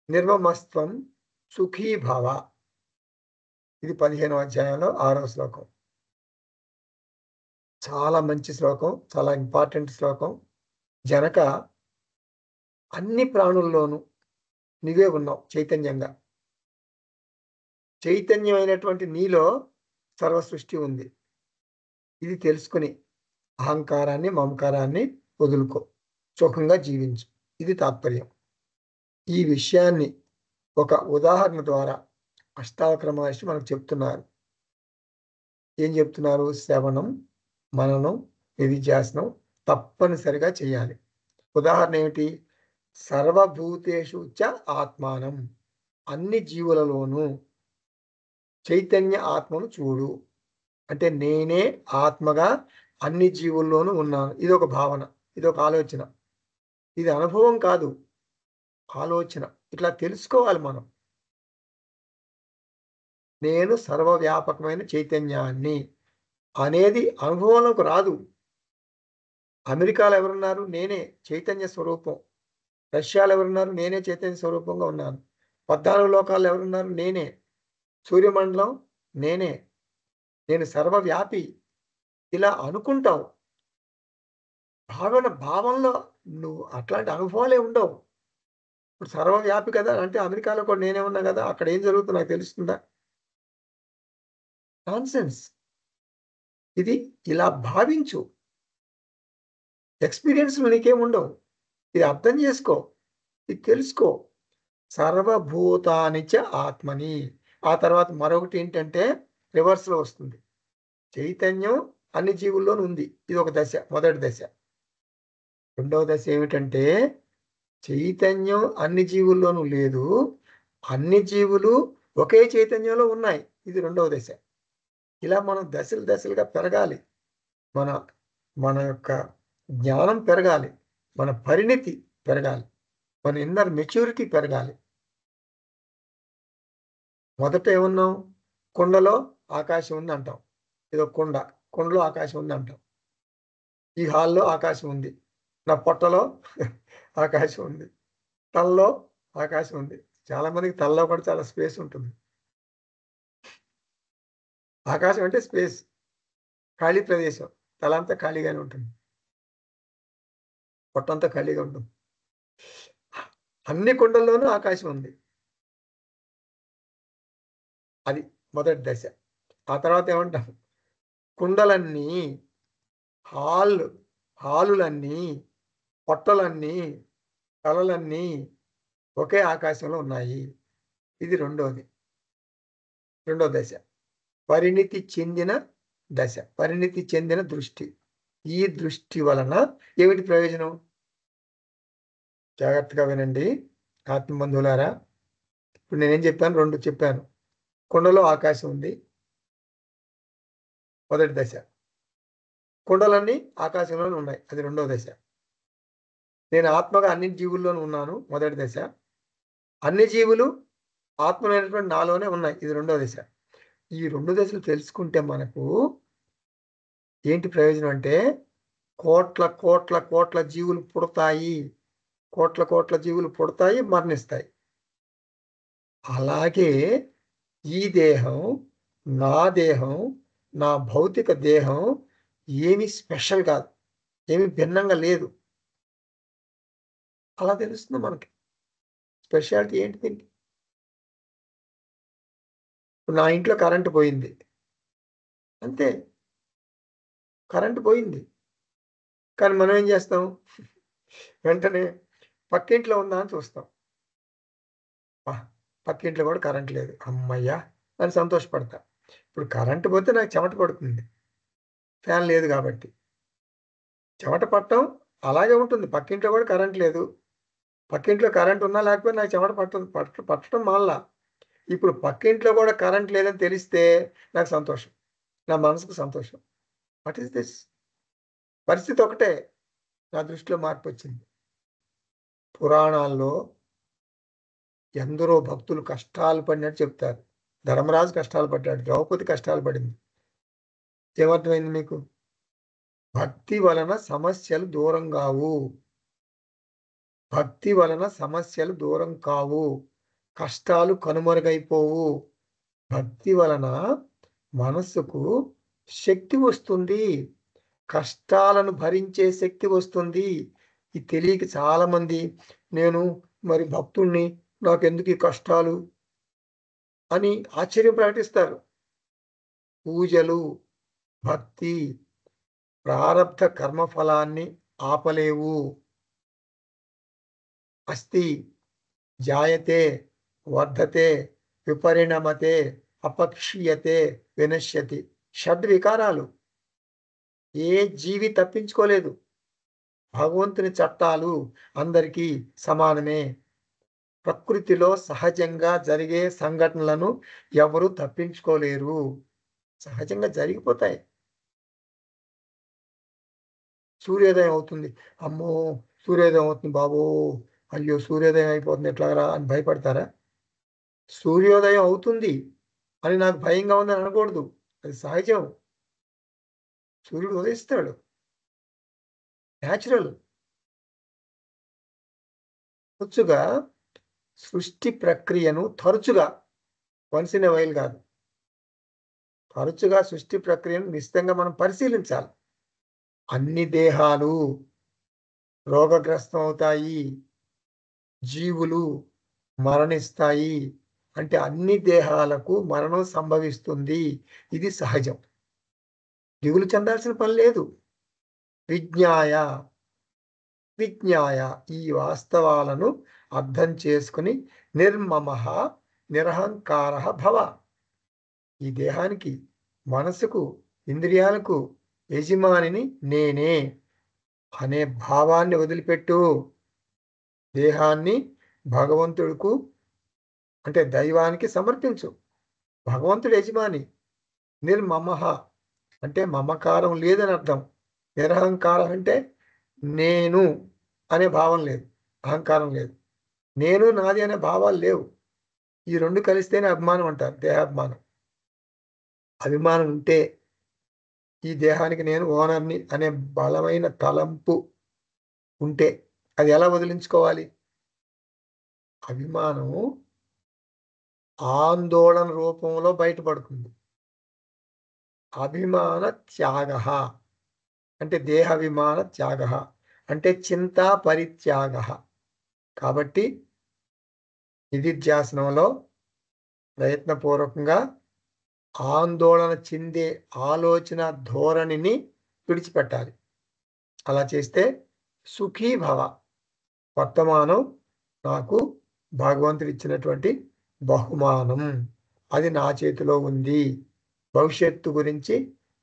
నిర్మమస్త్వం సుఖీ భవ. ఇది 15వ అధ్యాయంలో 6వ శ్లోకం. చాలా మంచి శ్లోకం, చాలా ఇంపార్టెంట్ శ్లోకం. జనక, అన్ని ప్రాణుల్లోనూ నీవే ఉన్నావు చైతన్యంగా. చైతన్యమైనటువంటి నీలో సర్వ సృష్టి ఉంది. ఇది తెలుసుకుని అహంకారాన్ని, మమకారాన్ని వదులుకో, సుఖంగా జీవించు. ఇది తాత్పర్యం. ఈ విషయాన్ని ఒక ఉదాహరణ ద్వారా అష్టావక్ర మహర్షి మనకు చెప్తున్నారు. ఏం చెప్తున్నారు? శ్రవణం, మననం, నిధిధ్యాసనం తప్పనిసరిగా చేయాలి. ఉదాహరణ ఏమిటి? సర్వభూతేషు చ ఆత్మానం. అన్ని జీవులలోనూ చైతన్య ఆత్మను చూడు. అంటే నేనే ఆత్మగా అన్ని జీవుల్లోనూ ఉన్నాను. ఇది ఒక భావన, ఇది ఒక ఆలోచన. ఇది అనుభవం కాదు, ఆలోచన. ఇట్లా తెలుసుకోవాలి మనం. నేను సర్వవ్యాపకమైన చైతన్యాన్ని అనేది అనుభవంలోకి రాదు. అమెరికాలో ఎవరున్నారు? నేనే చైతన్య స్వరూపం. రష్యాలో ఎవరున్నారు? నేనే చైతన్య స్వరూపంగా ఉన్నాను. 14 లోకాల్లో ఎవరున్నారు? నేనే. సూర్యమండలం నేనే. నేను సర్వవ్యాపి. ఇలా అనుకుంటావు. భావంలో నువ్వు అట్లాంటి అనుభవాలే ఉండవు. ఇప్పుడు సర్వవ్యాపి కదా అంటే అమెరికాలో కూడా నేనే ఉన్నా కదా, అక్కడ ఏం జరుగుతుందో నాకు తెలుస్తుందా? నాన్సెన్స్. ఇది ఇలా భావించు. ఎక్స్‌పీరియన్స్‌లు నీకేముండవు. ఇది అర్థం చేసుకో. ఇది తెలుసుకో. సర్వభూతాని చ ఆత్మని. ఆ తర్వాత మరొకటి ఏంటంటే రివర్స్‌లో వస్తుంది. చైతన్యం అన్ని జీవుల్లోనూ ఉంది. ఇది ఒక దశ, మొదటి దశ. రెండవ దశ ఏమిటంటే చైతన్యం అన్ని జీవుల్లోనూ లేదు. అన్ని జీవులు ఒకే చైతన్యంలో ఉన్నాయి. ఇది రెండవ దశ. ఇలా మనం దశలు దశలుగా పెరగాలి. మన మన యొక్క జ్ఞానం పెరగాలి. మన పరిణితి పెరగాలి. మన ఇన్నర్ మెచ్యూరిటీ పెరగాలి. మొదట ఏమన్నాం? కుండలో ఆకాశం ఉంది అంటాం. ఇదో కుండ. కుండలో ఆకాశం ఉంది అంటాం. ఈ హాల్‌లో ఆకాశం ఉంది. నా పొట్టలో ఆకాశం ఉంది. తలలో ఆకాశం ఉంది. చాలా మందికి తలలో కూడా చాలా స్పేస్ ఉంటుంది. ఆకాశం అంటే స్పేస్. ఖాళీ ప్రదేశం. తలంతా ఖాళీగానే ఉంటుంది. పొట్టంతా ఖాళీగా ఉంటుంది. అన్ని కుండల్లోనూ ఆకాశం ఉంది. అది మొదటి దశ. ఆ తర్వాత ఏమంటాం? కుండలన్నీ, హాలులన్నీ, పొట్టలన్నీ, తలలన్నీ ఒకే ఆకాశంలో ఉన్నాయి. ఇది రెండోది. రెండో దశ. పరిణితి చెందిన దశ. పరిణితి చెందిన దృష్టి. ఈ దృష్టి వలన ఏమిటి ప్రయోజనం? జాగ్రత్తగా వినండి ఆత్మబంధువులారా. ఇప్పుడు నేనేం చెప్పాను? 2 చెప్పాను. కుండలో ఆకాశం ఉంది, మొదటి దశ. కుండలన్నీ ఆకాశంలోనే ఉన్నాయి, అది 2వ దశ. నేను ఆత్మగా అన్ని జీవుల్లోనూ ఉన్నాను, మొదటి దశ. అన్ని జీవులు ఆత్మలైనటువంటి నాలోనే ఉన్నాయి, ఇది 2వ దశ. ఈ 2 దశలు తెలుసుకుంటే మనకు ఏంటి ప్రయోజనం అంటే, కోట్ల కోట్ల కోట్ల జీవులు పుడతాయి, కోట్ల కోట్ల జీవులు పుడతాయి, మరణిస్తాయి. అలాగే ఈ దేహం, నా దేహం, నా భౌతిక దేహం ఏమి స్పెషల్ కాదు, ఏమి భిన్నంగా లేదు. అలా తెలుస్తుంది మనకి. స్పెషాలిటీ ఏంటి దీనికి? నా ఇంట్లో కరెంటు పోయింది, అంతే, కరెంటు పోయింది. కానీ మనం ఏం చేస్తాం? వెంటనే పక్కింట్లో ఉందా అని చూస్తాం. పక్కింట్లో కూడా కరెంట్ లేదు, అమ్మయ్యా అని సంతోషపడతా. ఇప్పుడు కరెంటు పోతే నాకు చెమట పడుతుంది, ఫ్యాన్ లేదు కాబట్టి. చెమట పట్టడం అలాగే ఉంటుంది. పక్కింట్లో కూడా కరెంట్ లేదు, పక్కింట్లో కరెంట్ ఉన్నా లేకపోతే నాకు చెమట పట్టడం మానలా. ఇప్పుడు పక్కింట్లో కూడా కరెంట్ లేదని తెలిస్తే నాకు సంతోషం, నా మనసుకు సంతోషం. What is this? పరిస్థితి ఒకటే, నా దృష్టిలో మార్పు వచ్చింది. పురాణాల్లో ఎందరో భక్తులు కష్టాలు పడినట్టు చెప్తారు. ధర్మరాజు కష్టాలు పడ్డాడు, ద్రౌపది కష్టాలు పడింది. ఏమర్థమైంది మీకు? భక్తి వలన సమస్యలు దూరం కావు, భక్తి వలన సమస్యలు దూరం కావు, కష్టాలు కనుమరుగైపోవు. భక్తి వలన మనస్సుకు శక్తి వస్తుంది, కష్టాలను భరించే శక్తి వస్తుంది. ఇది తెలియక చాలా మంది నేను మరి భక్తుణ్ణి, నాకెందుకు ఈ కష్టాలు అని ఆశ్చర్యం ప్రకటిస్తారు. పూజలు, భక్తి ప్రారబ్ధ కర్మఫలాన్ని ఆపలేవు. అస్తి జాయతే వర్ధతే విపరిణమతే అపక్షీయతే వినశ్యతి. షడ్వికారాలు ఏ జీవి తప్పించుకోలేదు. భగవంతుని చట్టాలు అందరికీ సమానమే. ప్రకృతిలో సహజంగా జరిగే సంఘటనలను ఎవరు తప్పించుకోలేరు, సహజంగా జరిగిపోతాయి. సూర్యోదయం అవుతుంది, అమ్మో సూర్యోదయం అవుతుంది బాబో, అయ్యో సూర్యోదయం అయిపోతుంది ఎట్లాగరా అని భయపడతారా? సూర్యోదయం అవుతుంది అని నాకు భయంగా ఉందని అనకూడదు, అది సహజం. సూర్యుడు ఉదయిస్తాడు, న్యాచురల్. తరచుగా సృష్టి ప్రక్రియను వన్స్ ఇన్ ఎ వైల్ కాదు, తరచుగా సృష్టి ప్రక్రియను నిశ్చితంగా మనం పరిశీలించాలి. అన్ని దేహాలు రోగగ్రస్తం అవుతాయి, జీవులు మరణిస్తాయి, అంటే అన్ని దేహాలకు మరణం సంభవిస్తుంది, ఇది సహజం. దిగులు చెందాల్సిన పని లేదు. విజ్ఞాయ ఈ వాస్తవాలను అర్థం చేసుకుని నిర్మమః నిరహంకారః భవ. ఈ దేహానికి, మనసుకు, ఇంద్రియాలకు యజమానిని నేనే అనే భావాన్ని వదిలిపెట్టు. దేహాన్ని భగవంతుడుకు అంటే దైవానికి సమర్పించు. భగవంతుడు యజమాని. నిర్మమః అంటే మమకారం లేదని అర్థం. నిరహంకారం అంటే నేను అనే భావం లేదు, అహంకారం లేదు. నేను నాది అనే భావాలు లేవు. ఈ 2 కలిస్తేనే అభిమానం అంటారు, దేహాభిమానం. అభిమానం ఉంటే, ఈ దేహానికి నేను ఓనర్ని అనే బలమైన తలంపు ఉంటే అది ఎలా వదిలించుకోవాలి? అభిమానం ఆందోళన రూపంలో బయటపడుతుంది. అభిమాన త్యాగ అంటే దేహాభిమాన త్యాగ అంటే చింతా పరిత్యాగ. కాబట్టి నిధిధ్యాసనంలో ప్రయత్నపూర్వకంగా ఆందోళన చెందే ఆలోచన ధోరణిని విడిచిపెట్టాలి. అలా చేస్తే సుఖీ భవ. వర్తమానం నాకు భగవంతుడు ఇచ్చినటువంటి బహుమానం, అది నా చేతిలో ఉంది. భవిష్యత్తు గురించి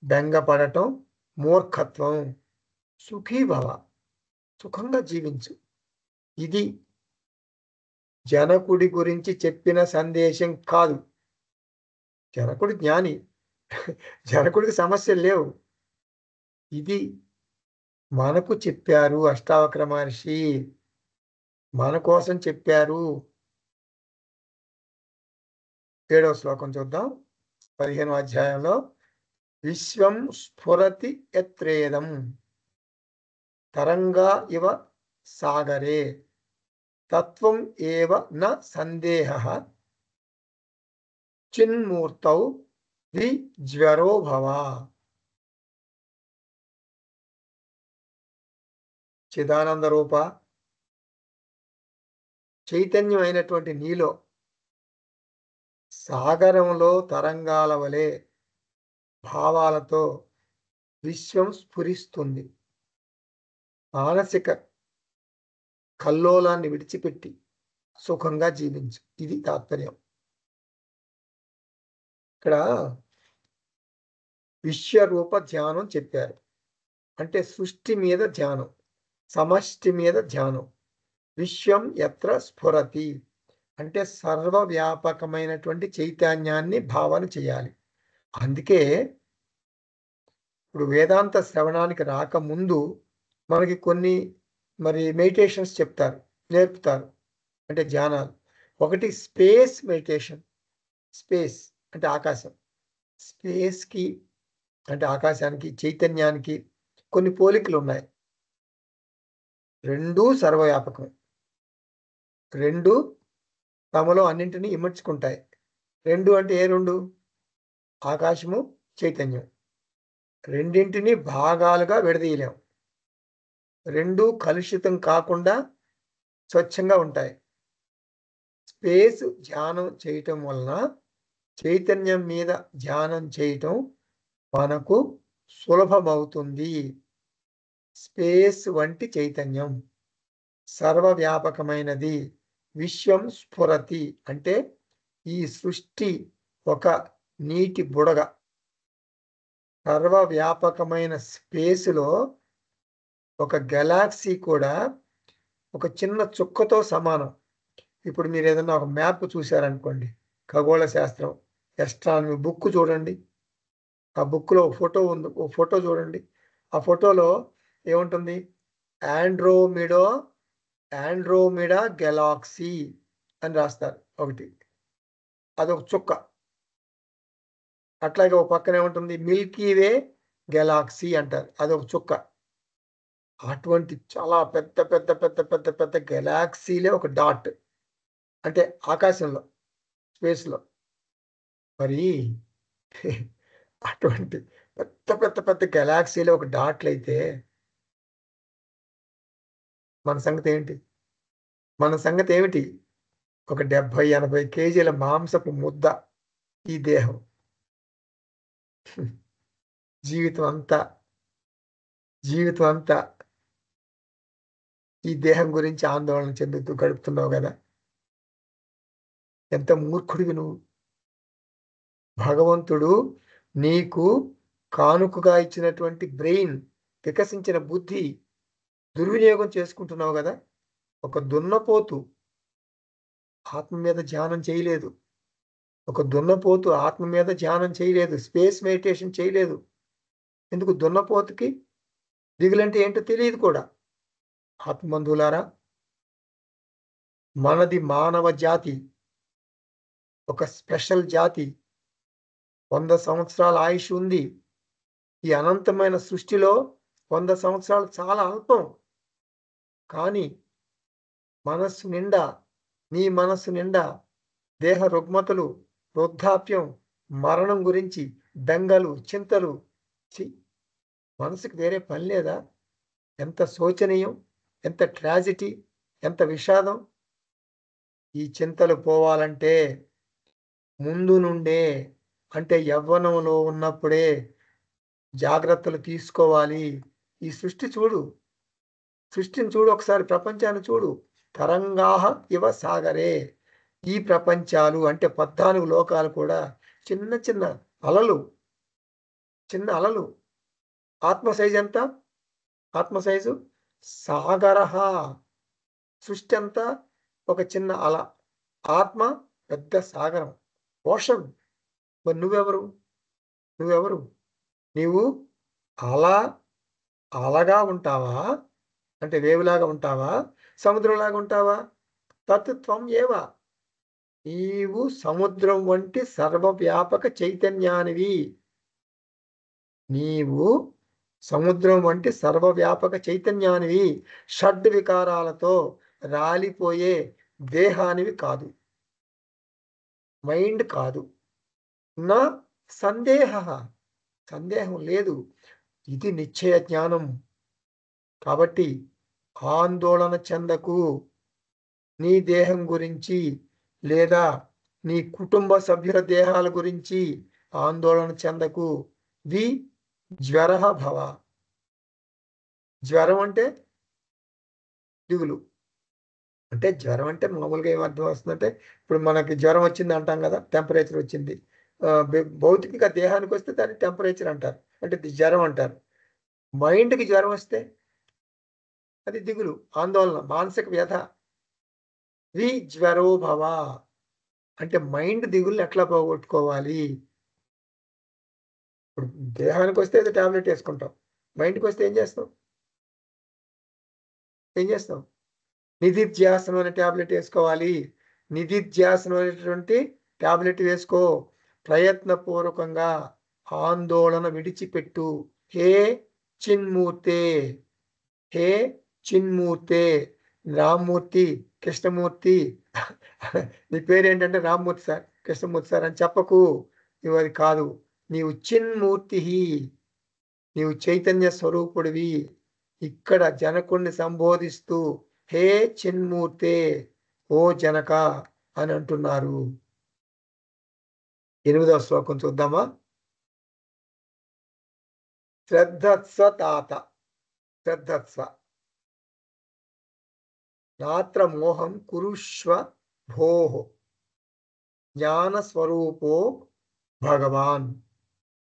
బెంగపడటం మూర్ఖత్వం. సుఖీ భవ, సుఖంగా జీవించు. ఇది జనకుడి గురించి చెప్పిన సందేశం కాదు. జనకుడు జ్ఞాని, జనకుడికి సమస్యలు లేవు. ఇది మనకు చెప్పారు అష్టావక్ర మహర్షి, మన కోసం చెప్పారు. 7వ శ్లోకం చూద్దాం. 15వ అధ్యాయంలో విశ్వం స్ఫురతి యత్రేదం తరంగా ఇవ సాగరే తత్వం ఏవ న సందేహః చిన్మూర్తౌ విజ్వరో భవ. చిదానంద రూప చైతన్యం అయినటువంటి నీలో సాగరంలో తరంగాల వలె భావాలతో విశ్వం స్ఫురిస్తుంది. మానసిక కల్లోలాన్ని విడిచిపెట్టి సుఖంగా జీవించు. ఇది తాత్పర్యం. ఇక్కడ విశ్వరూప ధ్యానం చెప్పారు. అంటే సృష్టి మీద ధ్యానం, సమష్టి మీద ధ్యానం. విశ్వం యత్ర స్ఫురతి అంటే సర్వవ్యాపకమైనటువంటి చైతన్యాన్ని భావన చేయాలి. అందుకే ఇప్పుడు వేదాంత శ్రవణానికి రాకముందు మనకి కొన్ని మెడిటేషన్స్ చెప్తారు, నేర్పుతారు. అంటే ధ్యానాలు. ఒకటి స్పేస్ మెడిటేషన్. స్పేస్ అంటే ఆకాశం. స్పేస్కి అంటే ఆకాశానికి, చైతన్యానికి కొన్ని పోలికలు ఉన్నాయి. రెండూ సర్వవ్యాపకం. రెండు తమలో అన్నింటినీ ఇమర్చుకుంటాయి. రెండు అంటే ఏ రెండు? ఆకాశము, చైతన్యం. రెండింటినీ భాగాలుగా విడదీయలేం. రెండు కలుషితం కాకుండా స్వచ్ఛంగా ఉంటాయి. స్పేస్ ధ్యానం చేయటం వలన చైతన్యం మీద ధ్యానం చేయటం మనకు సులభమవుతుంది. స్పేస్ వంటి చైతన్యం సర్వవ్యాపకమైనది. విశ్వం స్ఫురతి అంటే ఈ సృష్టి ఒక నీటి బుడగ. సర్వవ్యాపకమైన స్పేస్లో ఒక గెలాక్సీ కూడా ఒక చిన్న చుక్కతో సమానం. ఇప్పుడు మీరు ఏదన్నా ఒక మ్యాప్ చూశారనుకోండి, ఖగోళ శాస్త్రం, ఎస్ట్రానమీ బుక్ చూడండి. ఆ బుక్లో ఫోటో ఉంది, ఓ ఫోటో చూడండి. ఆ ఫోటోలో ఏముంటుంది? ఆండ్రోమిడా గెలాక్సీ అని రాస్తారు ఒకటి. అదొక చుక్క. అట్లాగే ఒక పక్కన ఏముంటుంది? మిల్కీవే గెలాక్సీ అంటారు, అదొక చుక్క. అటువంటి చాలా పెద్ద పెద్ద పెద్ద పెద్ద పెద్ద గెలాక్సీలే ఒక డాట్. అంటే ఆకాశంలో, స్పేస్లో. మరి అటువంటి పెద్ద పెద్ద పెద్ద గెలాక్సీలో ఒక డాట్లు అయితే మన సంగతి ఏంటి? మన సంగతి ఏమిటి? ఒక 70-80 కేజీల మాంసపు ముద్ద ఈ దేహం. జీవితం అంతా ఈ దేహం గురించి ఆందోళన చెందుతూ గడుపుతున్నావు కదా. ఎంత మూర్ఖుడివి నువ్వు. భగవంతుడు నీకు కానుకగా ఇచ్చినటువంటి బ్రెయిన్, వికసించిన బుద్ధి దుర్వినియోగం చేసుకుంటున్నావు కదా. ఒక దున్నపోతు ఆత్మ మీద ధ్యానం చేయలేదు. ఒక దున్నపోతు ఆత్మ మీద ధ్యానం చేయలేదు. స్పేస్ మెడిటేషన్ చేయలేదు. ఎందుకు? దున్నపోతుకి దిగులంటే ఏంటో తెలియదు కూడా. ఆత్మబంధువులారా, మనది మానవ జాతి, ఒక స్పెషల్ జాతి. 100 సంవత్సరాల ఆయుష్ ఉంది. ఈ అనంతమైన సృష్టిలో 100 సంవత్సరాలు చాలా అల్పం. కానీ మనస్సు నిండా, నీ మనస్సు నిండా దేహ రుగ్మతలు, వృద్ధాప్యం, మరణం గురించి బెంగలు, చింతలు. మనసుకు వేరే పని లేదా? ఎంత శోచనీయం, ఎంత ట్రాజిడీ, ఎంత విషాదం. ఈ చింతలు పోవాలంటే ముందు నుండే, అంటే యవ్వనంలో ఉన్నప్పుడే జాగ్రత్తలు తీసుకోవాలి. ఈ సృష్టిని చూడు ఒకసారి, ప్రపంచాన్ని చూడు. తరంగాహ ఇవ సాగరే. ఈ ప్రపంచాలు అంటే 14 లోకాలు కూడా చిన్న చిన్న అలలు. ఆత్మ సైజు ఎంత? ఆత్మ సైజు సాగరహ. సృష్టి అంతా ఒక చిన్న అల, ఆత్మ పెద్ద సాగరం, ఓషన్. మరి నువ్వెవరు? నీవు అలా అలగా ఉంటావా, అంటే వేవులాగా ఉంటావా, సముద్రంలాగా ఉంటావా? తత్వం ఏవ, నీవు సముద్రం వంటి సర్వవ్యాపక చైతన్యానివి. నీవు సముద్రం వంటి సర్వవ్యాపక చైతన్యానివి, షడ్ వికారాలతో రాలిపోయే దేహానివి కాదు, మైండ్ కాదు. నా సందేహం లేదు, ఇది నిశ్చయ జ్ఞానం. కాబట్టి ఆందోళన చెందకు. నీ దేహం గురించి లేదా నీ కుటుంబ సభ్యుల దేహాల గురించి ఆందోళన చెందకు. వి జ్వర భవ. జ్వరం అంటే దిగులు. అంటే జ్వరం అంటే మామూలుగా ఏమర్థం వస్తుందంటే, ఇప్పుడు మనకి జ్వరం వచ్చింది అంటాం కదా, టెంపరేచర్ వచ్చింది. భౌతిక దేహానికి వస్తే దాన్ని టెంపరేచర్ అంటారు, అంటే జ్వరం అంటారు. మైండ్కి జ్వరం వస్తే అది దిగులు, ఆందోళన, మానసిక వ్యధ. వి జ్వరో భవ అంటే మైండ్ దిగుల్ని ఎట్లా పోగొట్టుకోవాలి. ఇప్పుడు దేహానికి వస్తే ఏదో టాబ్లెట్ వేసుకుంటాం, మైండ్కి వస్తే ఏం చేస్తాం? నిధిధ్యాసనం అనే టాబ్లెట్ వేసుకోవాలి. నిధిధ్యాసనం అనేటువంటి టాబ్లెట్ వేసుకో. ప్రయత్నపూర్వకంగా ఆందోళన విడిచిపెట్టు. హే చిన్మూర్తే, హే చిన్మూర్తే. రామ్మూర్తి, కృష్ణమూర్తి, నీ పేరేంటంటే రామ్మూర్తి సార్, కృష్ణమూర్తి సార్ అని చెప్పకు. నువ్వు అది కాదు, నీవు చిన్మూర్తి, నీవు చైతన్య స్వరూపుడివి. ఇక్కడ జనకుణ్ణి సంబోధిస్తూ హే చిన్మూర్తే, ఓ జనక అని అంటున్నారు. 8వ శ్లోకం చూద్దామా. శ్రద్ధత్స్వ తాత, శ్రద్ధత్స్వ నాత్ర మోహం కురుష్వ భోః, జ్ఞాన స్వరూపో భగవాన్,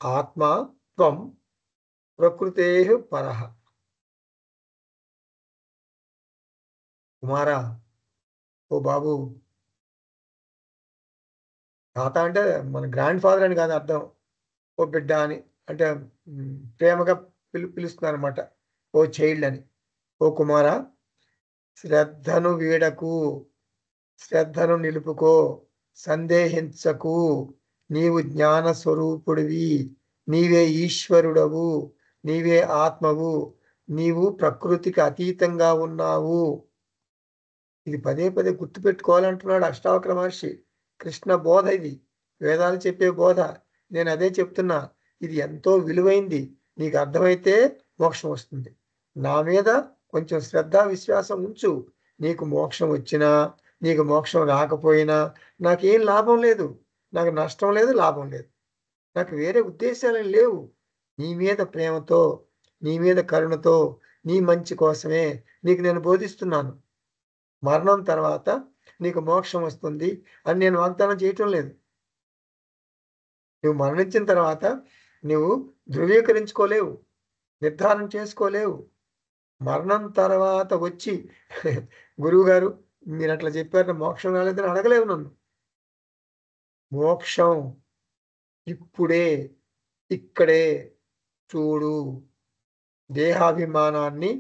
ఆత్మా త్వం ప్రకృతేః పరః. కుమారా, ఓ బాబు, తాత అంటే మన గ్రాండ్ ఫాదర్ అని కాదు అర్థం, ఓ బిడ్డ అని, అంటే ప్రేమగా పిలుస్తున్నారు అనమాట, ఓ చైల్డ్ అని. ఓ కుమారా, శ్రద్ధను వీడకు, శ్రద్ధను నిలుపుకో, సందేహించకు. నీవు జ్ఞాన స్వరూపుడివి, నీవే ఈశ్వరుడవు, నీవే ఆత్మవు, నీవు ప్రకృతికి అతీతంగా ఉన్నావు. ఇది పదే పదే గుర్తుపెట్టుకోవాలంటున్నాడు అష్టావక్ర మహర్షి. కృష్ణ బోధ ఇది, వేదాలు చెప్పే బోధ. నేను అదే చెప్తున్నా, ఇది ఎంతో విలువైంది. నీకు అర్థమైతే మోక్షం వస్తుంది. నా మీద కొంచెం శ్రద్ధ విశ్వాసం ఉంచు. నీకు మోక్షం వచ్చినా, నీకు మోక్షం రాకపోయినా నాకేం లాభం లేదు, నాకు నష్టం లేదు, లాభం లేదు. నాకు వేరే ఉద్దేశాలు లేవు. నీ మీద ప్రేమతో, నీ మీద కరుణతో, నీ మంచి కోసమే నీకు నేను బోధిస్తున్నాను. మరణం తర్వాత నీకు మోక్షం వస్తుంది అని నేను వాగ్దానం చేయటం లేదు. నువ్వు మరణించిన తర్వాత నువ్వు ధృవీకరించుకోలేవు, నిర్ధారణ చేసుకోలేవు. మరణం తర్వాత వచ్చి గురువు గారు మీరు అట్లా చెప్పారు, మోక్షం రాలేదని అడగలేవు నన్ను. మోక్షం ఇప్పుడే, ఇక్కడే చూడు. దేహాభిమానాన్ని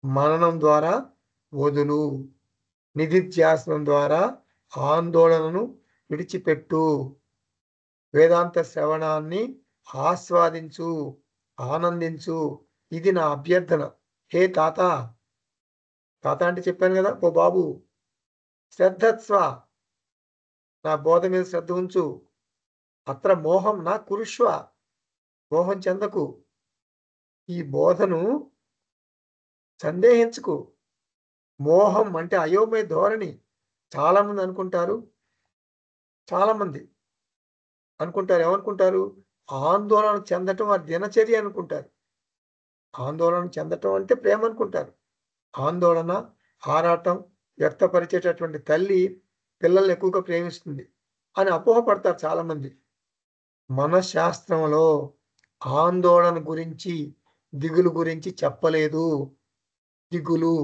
మననం ద్వారా వదులు. నిధిధ్యాసనం ద్వారా ఆందోళనను విడిచిపెట్టు. వేదాంత శ్రవణాన్ని ఆస్వాదించు, ఆనందించు. ఇది నా అభ్యర్థన. హే తాత, తాత అంటే చెప్పాను కదా, ఓ బాబు, శ్రద్ధత్స్వ, నా బోధ మీద శ్రద్ధ ఉంచు. అత్ర మోహం నా కురుష్వ, మోహం చెందకు. ఈ బోధను సందేహించుకు. మోహం అంటే అయోమయ ధోరణి. చాలామంది ఏమనుకుంటారు, ఆందోళన చెందటం వారి దినచర్య అనుకుంటారు. ఆందోళన చెందటం అంటే ప్రేమ అనుకుంటారు. ఆందోళన, ఆరాటం వ్యక్తపరిచేటటువంటి తల్లి పిల్లల్ని ఎక్కువగా ప్రేమిస్తుంది అని అపోహపడతారు చాలామంది. మనశ్శాస్త్రంలో ఆందోళన గురించి, దిగులు గురించి చెప్పలేదు. దిగులు,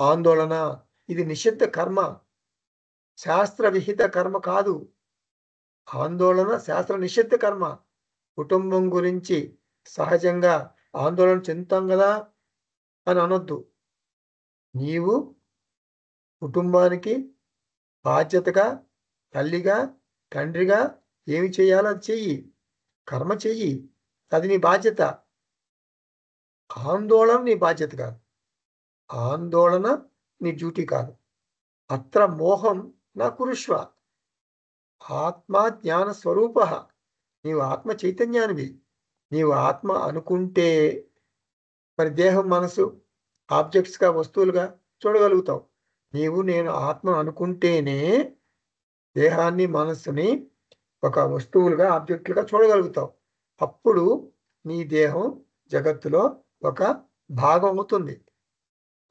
ఆందోళన ఇది నిషిద్ధ కర్మ, శాస్త్ర విహిత కర్మ కాదు. ఆందోళన శాస్త్ర నిషిద్ధ కర్మ. కుటుంబం గురించి సహజంగా ఆందోళన చెందుతాం కదా అని అనొద్దు. నీవు కుటుంబానికి బాధ్యతగా తల్లిగా తండ్రిగా ఏమి చేయాలో అది చెయ్యి, కర్మ చెయ్యి, అది నీ బాధ్యత. ఆందోళన నీ బాధ్యత కాదు, ఆందోళన నీ డ్యూటీ కాదు. అత్ర మోహం నా కురుష్వ. ఆత్మ జ్ఞాన స్వరూప. నీవు ఆత్మ చైతన్యానివి. నీవు ఆత్మ అనుకుంటే మరి దేహం మనసు ఆబ్జెక్ట్స్గా వస్తువులుగా చూడగలుగుతావు. నీవు నేను ఆత్మ అనుకుంటేనే దేహాన్ని మనస్సుని ఒక వస్తువులుగా ఆబ్జెక్టులుగా చూడగలుగుతావు. అప్పుడు నీ దేహం జగత్తులో ఒక భాగం అవుతుంది.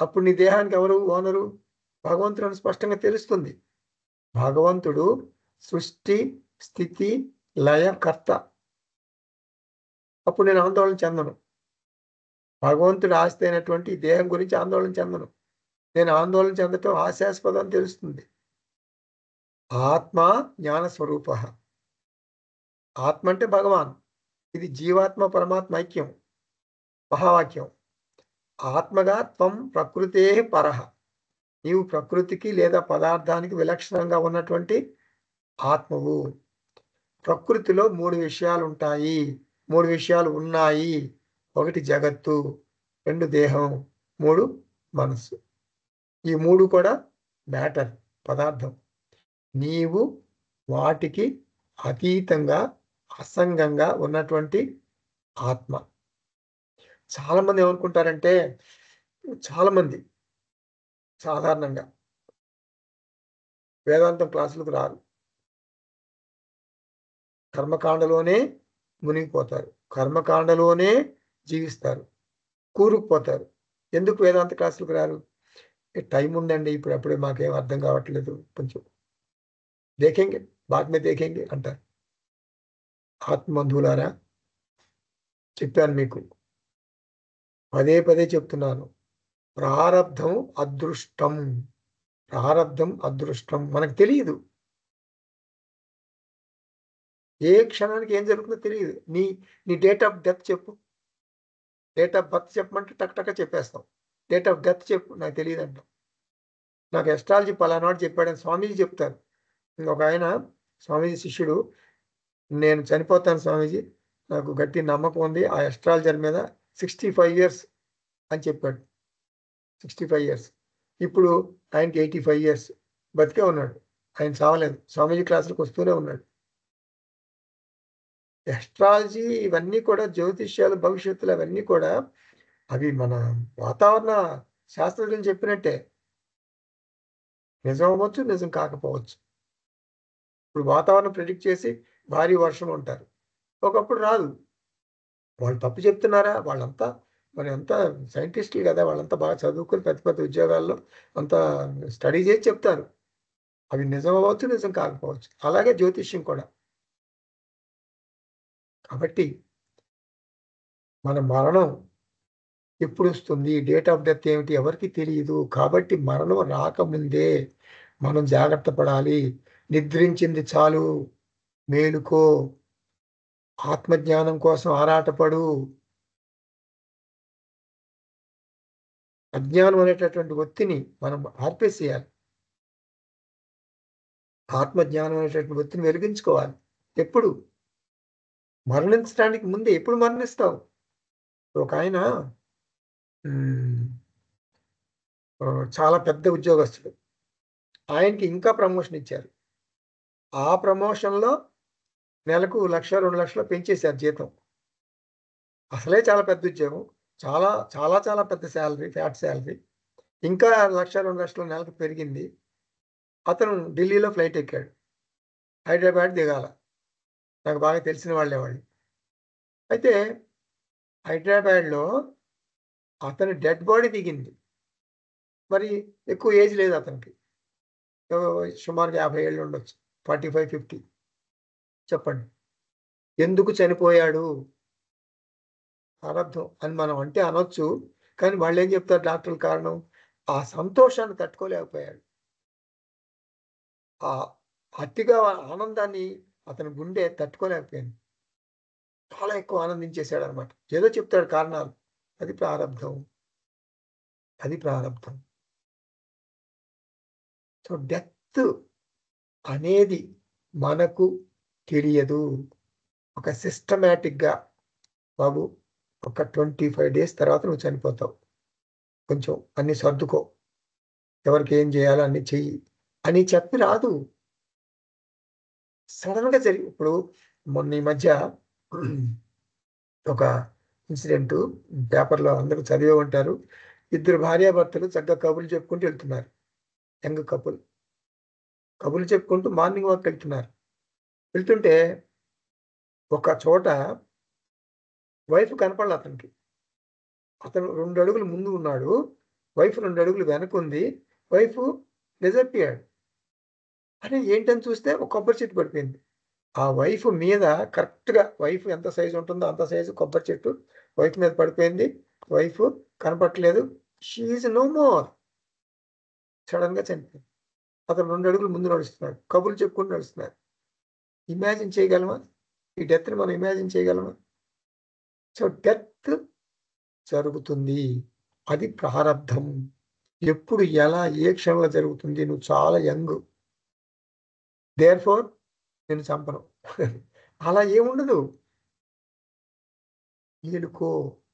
అప్పుడు నీ దేహానికి ఎవరు ఓనరు? భగవంతుడు స్పష్టంగా తెలుస్తుంది. భగవంతుడు సృష్టి స్థితి లయ కర్త. అప్పుడు నేను ఆందోళన చెందను. భగవంతుడు ఆస్తి అయినటువంటి దేహం గురించి ఆందోళన చెందను. నేను ఆందోళన చెందటం హాస్యాస్పదం తెలుస్తుంది. ఆత్మ జ్ఞాన స్వరూప. ఆత్మ అంటే భగవాన్. ఇది జీవాత్మ పరమాత్మ ఐక్యం, మహావాక్యం. ఆత్మగా త్వం ప్రకృతే పరః. నీవు ప్రకృతికి లేదా పదార్థానికి విలక్షణంగా ఉన్నటువంటి ఆత్మవు. ప్రకృతిలో 3 విషయాలు ఉంటాయి, 3 విషయాలు ఉన్నాయి. 1 జగత్తు, 2 దేహం, 3 మనస్సు. ఈ 3 కూడా మ్యాటర్, పదార్థం. నీవు వాటికి అతీతంగా అసంగంగా ఉన్నటువంటి ఆత్మ. చాలామంది ఏమనుకుంటారంటే, చాలామంది సాధారణంగా వేదాంతం క్లాసులకు రారు, కర్మకాండలోనే మునిగిపోతారు, కర్మకాండలోనే జీవిస్తారు, కూరుకుపోతారు. ఎందుకు వేదాంత క్లాసులకు రారు? టైం ఉందండి, ఇప్పుడు అప్పుడే మాకేం అర్థం కావట్లేదు, కొంచెం దేఖేంగే బాద్ మే దేఖేంగే అంటారు. ఆత్మబంధువులారా, చెప్పాను మీకు, పదే పదే చెప్తున్నాను, ప్రారబ్ధం అదృష్టం. ప్రారబ్ధం అదృష్టం మనకు తెలియదు. ఏ క్షణానికి ఏం జరుగుతుందో తెలియదు. నీ నీ డేట్ ఆఫ్ డెత్ చెప్పు. డేట్ ఆఫ్ బర్త్ చెప్పమంటే టక్ టక్ చెప్పేస్తాం. డేట్ ఆఫ్ డెత్ చెప్పు, నాకు తెలియదు అంటాం. నాకు ఎస్ట్రాలజీ పలానాడు చెప్పాడని స్వామీజీ చెప్తారు. ఇంకొక ఆయన స్వామీజీ శిష్యుడు, నేను చనిపోతాను స్వామీజీ, నాకు గట్టి నమ్మకం ఉంది ఆ ఎస్ట్రాలజర్ మీద, 65 ఇయర్స్ అని చెప్పాడు. 65 ఇయర్స్. ఇప్పుడు ఆయనకి 85 ఇయర్స్, బతికే ఉన్నాడు. ఆయన చావలేదు, స్వామీజీ క్లాసులకు వస్తూనే ఉన్నాడు. ఎస్ట్రాలజీ ఇవన్నీ కూడా, జ్యోతిష్యాలు, భవిష్యత్తులు అవన్నీ కూడా అవి మన వాతావరణ శాస్త్రజ్ఞులు చెప్పినట్టే. నిజం అవ్వచ్చు, నిజం కాకపోవచ్చు. ఇప్పుడు వాతావరణం ప్రిడిక్ట్ చేసి భారీ వర్షం అంటారు, ఒకప్పుడు రాదు. వాళ్ళు తప్పు చెప్తున్నారా? వాళ్ళంతా మరి అంతా సైంటిస్టులు కదా, వాళ్ళంతా బాగా చదువుకుని పెద్ద పెద్ద ఉద్యోగాల్లో అంతా స్టడీ చేసి చెప్తారు. అవి నిజం అవ్వచ్చు, నిజం కాకపోవచ్చు. అలాగే జ్యోతిష్యం కూడా. కాబట్టి మన మరణం ఎప్పుడు వస్తుంది, డేట్ ఆఫ్ డెత్ ఏమిటి ఎవరికి తెలియదు. కాబట్టి మరణం రాకముందే మనం జాగ్రత్త పడాలి. నిద్రించింది చాలు, మేలుకో, ఆత్మజ్ఞానం కోసం ఆరాటపడు. అజ్ఞానం అనేటటువంటి ఒత్తిని మనం ఆర్పేసేయాలి. ఆత్మజ్ఞానం అనేటటువంటి ఒత్తిని వెలిగించుకోవాలి. ఎప్పుడు? మరణించడానికి ముందే. ఎప్పుడు మరణిస్తావు? ఒక ఆయన చాలా పెద్ద ఉద్యోగస్తుడు. ఆయనకి ఇంకా ప్రమోషన్ ఇచ్చారు. ఆ ప్రమోషన్‌లో నెలకు 1,00,000, 2,00,000 పెంచేశారు జీతం. అసలే చాలా పెద్ద ఉద్యోగం. చాలా, చాలా, చాలా పెద్ద సాలరీ, ఫ్యాట్ సాలరీ. ఇంకా 1,00,000, 2,00,000 నెలకు పెరిగింది. అతను ఢిల్లీలో ఫ్లైట్ ఎక్కాడు. హైదరాబాద్ దిగాల. నాకు బాగా తెలిసిన వాళ్ళే వాళ్ళు. అయితే హైదరాబాద్‌లో అతని డెడ్ బాడీ దిగింది. మరి ఎక్కువ ఏజ్ లేదు అతనికి. సుమారుగా 50 ఏళ్ళు ఉండొచ్చు. 45, 50. చెప్పండి. ఎందుకు చనిపోయాడు? ప్రారబ్ధం అని మనం అంటే అనొచ్చు. కానీ వాళ్ళేం చెప్తారు డాక్టర్లు కారణం? ఆ సంతోషాన్ని తట్టుకోలేకపోయాడు. ఆ అతిగా ఆనందాన్ని అతని గుండె తట్టుకోలేకపోయింది. చాలా ఎక్కువ ఆనందించేసాడనమాట. ఏదో చెప్తాడు కారణాలు. అది ప్రారబ్ధం. అది ప్రారబ్ధం. సో, డెత్ అనేది మనకు తెలియదు. ఒక సిస్టమాటిక్‌గా బాబు ఒక 25 డేస్ తర్వాత నువ్వు చనిపోతావు. కొంచెం అన్నీ సర్దుకో. ఎవరికి ఏం చేయాలో అన్నీ చెయ్యి అని చెప్పి రాదు. సడెన్‌గా ఇప్పుడు మొన్న ఈ మధ్య ఒక ఇన్సిడెంటు పేపర్‌లో అందరూ చదివే ఉంటారు. ఇద్దరు భార్యాభర్తలు చక్కగా కబుర్లు చెప్పుకుంటూ వెళ్తున్నారు. Young couple. కబుర్లు చెప్పుకుంటూ మార్నింగ్ వాక్ వెళ్తున్నారు. వెళ్తుంటే ఒక చోట వైఫ్ కనపడలా అతనికి. అతను 2 అడుగులు ముందు ఉన్నాడు. వైఫ్ 2 అడుగులు వెనకుంది. Wife disappeared. అరే! ఏంటని చూస్తే ఒక కొబ్బరి చెట్టు పడిపోయింది. ఆ వైఫ్ మీద కరెక్ట్‌గా వైఫ్ ఎంత సైజ్ ఉంటుందో అంత సైజు కొబ్బరి చెట్టు వైఫ్ మీద పడిపోయింది. వైఫ్ కనపట్లేదు. She is no more. సడెన్‌గా చనిపోయింది. అతను 2 అడుగులు ముందు నడుస్తున్నాడు. కబుర్లు చెప్పుకుంటూ నడుస్తున్నాడు. ఇమాజిన్ చేయగలమా? ఈ డెత్‌ని మనం ఇమాజిన్ చేయగలమా? సో, డెత్ జరుగుతుంది. అది ప్రారబ్ధం. ఎప్పుడు, ఎలా, ఏ క్షణంలో జరుగుతుంది? నువ్వు చాలా యంగ్. దేర్‌ఫోర్ నిన్ను చంపను. అలా ఏముండదు. మేలుకో,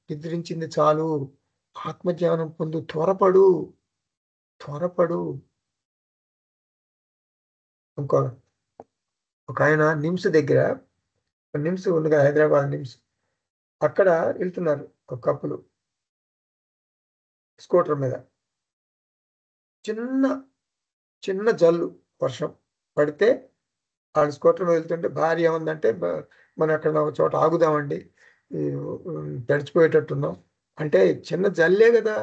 నిద్రించింది చాలు. ఆత్మజ్ఞానం పొందు. త్వరపడు. త్వరపడు. ఇంకో ఒకాయన నిమ్స్ దగ్గర నిమ్స్ ఉంది కదా! హైదరాబాద్ నిమ్స్. అక్కడ ఎళ్తున్నారు ఒక కపులు స్కూటర్ మీద. చిన్న, చిన్న జల్లు వర్షం పడితే ఆళ్ళు స్కూటర్ మీద వెళ్తుంటే భార్య ఏమందంటే మనం ఎక్కడన్నా ఒక చోట ఆగుదామండి. ఈ తడిచిపోయేటట్టున్నాం. అంటే చిన్న జల్లే గదా!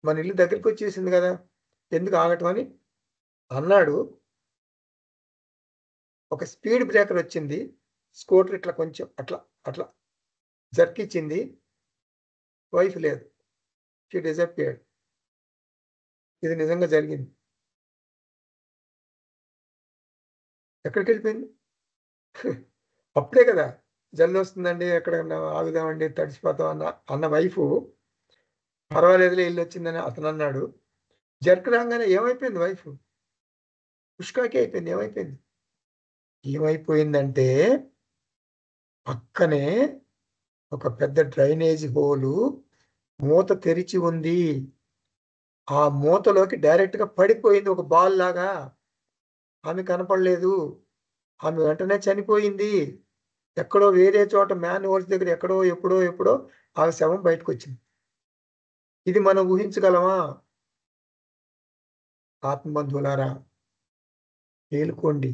మన ఇల్లు దగ్గరికొచ్చేసింది గదా! ఎందుకు ఆగటం అని అన్నాడు. ఒక స్పీడ్ బ్రేకర్ వచ్చింది. స్కూటర్ ఇట్లా కొంచెం అట్లా జర్క్ ఇచ్చింది. వైఫ్ లేదు. She disappeared. ఇది నిజంగా జరిగింది. ఎక్కడికెళ్ళిపోయింది? అప్పుడే కదా! జల్లొస్తుందండి ఎక్కడన్నా ఆగుదామండి తడిసిపోతాం అన్న వైఫు పర్వాలేదులే ఎళ్ళొచ్చిందని అతనన్నాడు. జర్క్ రాంగానే ఏమైపోయింది వైఫు? హుష్ అయిపోయింది. ఏమైపోయింది? ఏమైపోయిందంటే పక్కనే ఒక పెద్ద డ్రైనేజ్ హోలు మూత తెరిచి ఉంది. ఆ మూతలోకి డైరెక్ట్‌గా పడిపోయింది ఒక బాల్‌లాగా. ఆమె కనపడలేదు. ఆమె వెంటనే చనిపోయింది. ఎక్కడో వేరే చోట మ్యాన్ హోల్స్ దగ్గర ఎక్కడో ఎప్పుడో ఆమె శవం బయటకొచ్చింది. ఇది మనం ఊహించగలమా? ఆత్మబంధువులారా మేలుకోండి.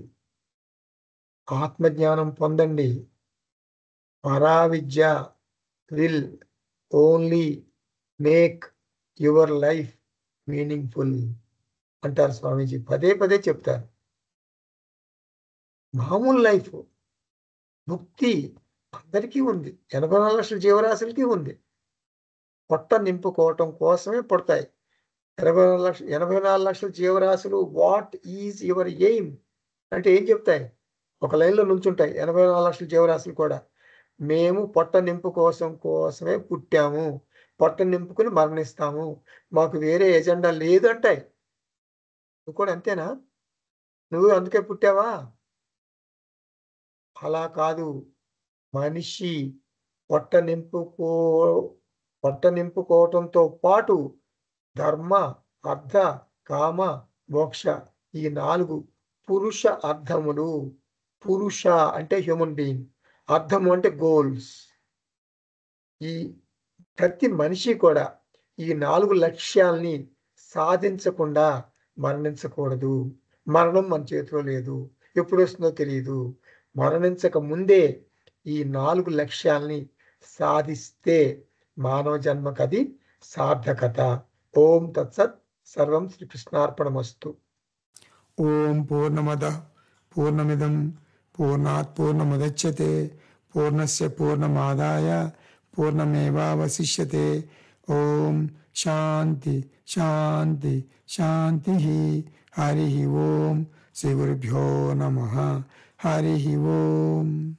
ఆత్మజ్ఞానం పొందండి. పరావిద్య will only make your life meaningful అంటారు స్వామీజీ. పదే పదే చెప్తారు. మామూలు లైఫ్ ముక్తి అందరికీ ఉంది. 84,00,000 జీవరాశులకి ఉంది. పొట్ట నింపుకోవటం కోసమే పుడతాయి. 84,00,000 జీవరాశులు వాట్ ఈజ్ యువర్ ఎయిమ్ అంటే ఏం చెప్తాయి? ఒక లైన్‌లో నుంచుంటాయి. 84,00,000 జీవరాశులు కూడా. మేము పొట్ట నింపు కోసమే పుట్టాము. పొట్ట నింపుకొని మరణిస్తాము. మాకు వేరే ఎజెండా లేదు అంటాయి. నువ్వు కూడా అంతేనా? నువ్వు అందుకే పుట్టావా? అలా కాదు. మనిషి పొట్ట నింపుకో పొట్ట నింపుకోవటంతో పాటు ధర్మ, అర్థ, కామ, మోక్ష ఈ 4 పురుష అర్థములు. పురుష అంటే హ్యూమన్ బీయింగ్. అర్థము అంటే గోల్స్. ఈ ప్రతి మనిషి కూడా ఈ 4 లక్ష్యాల్ని సాధించకుండా మరణించకూడదు. మరణం మన చేతిలో లేదు. ఎప్పుడొస్తుందో తెలీదు. మరణించక ముందే ఈ 4 లక్ష్యాల్ని సాధిస్తే మానవ జన్మకది సార్థకత. ఓం తత్సత్. సర్వం శ్రీకృష్ణార్పణమస్తు. ఓం పూర్ణమదః పూర్ణమిదం పూర్ణాత్ పూర్ణముదచ్యతే పూర్ణస్య పూర్ణమాదాయ పూర్ణమేవావశిష్యతే. ఓం శాంతి శాంతి శాంతి. హరి ఓం. శ్రీ గురుభ్యో నమః. హరి ఓం.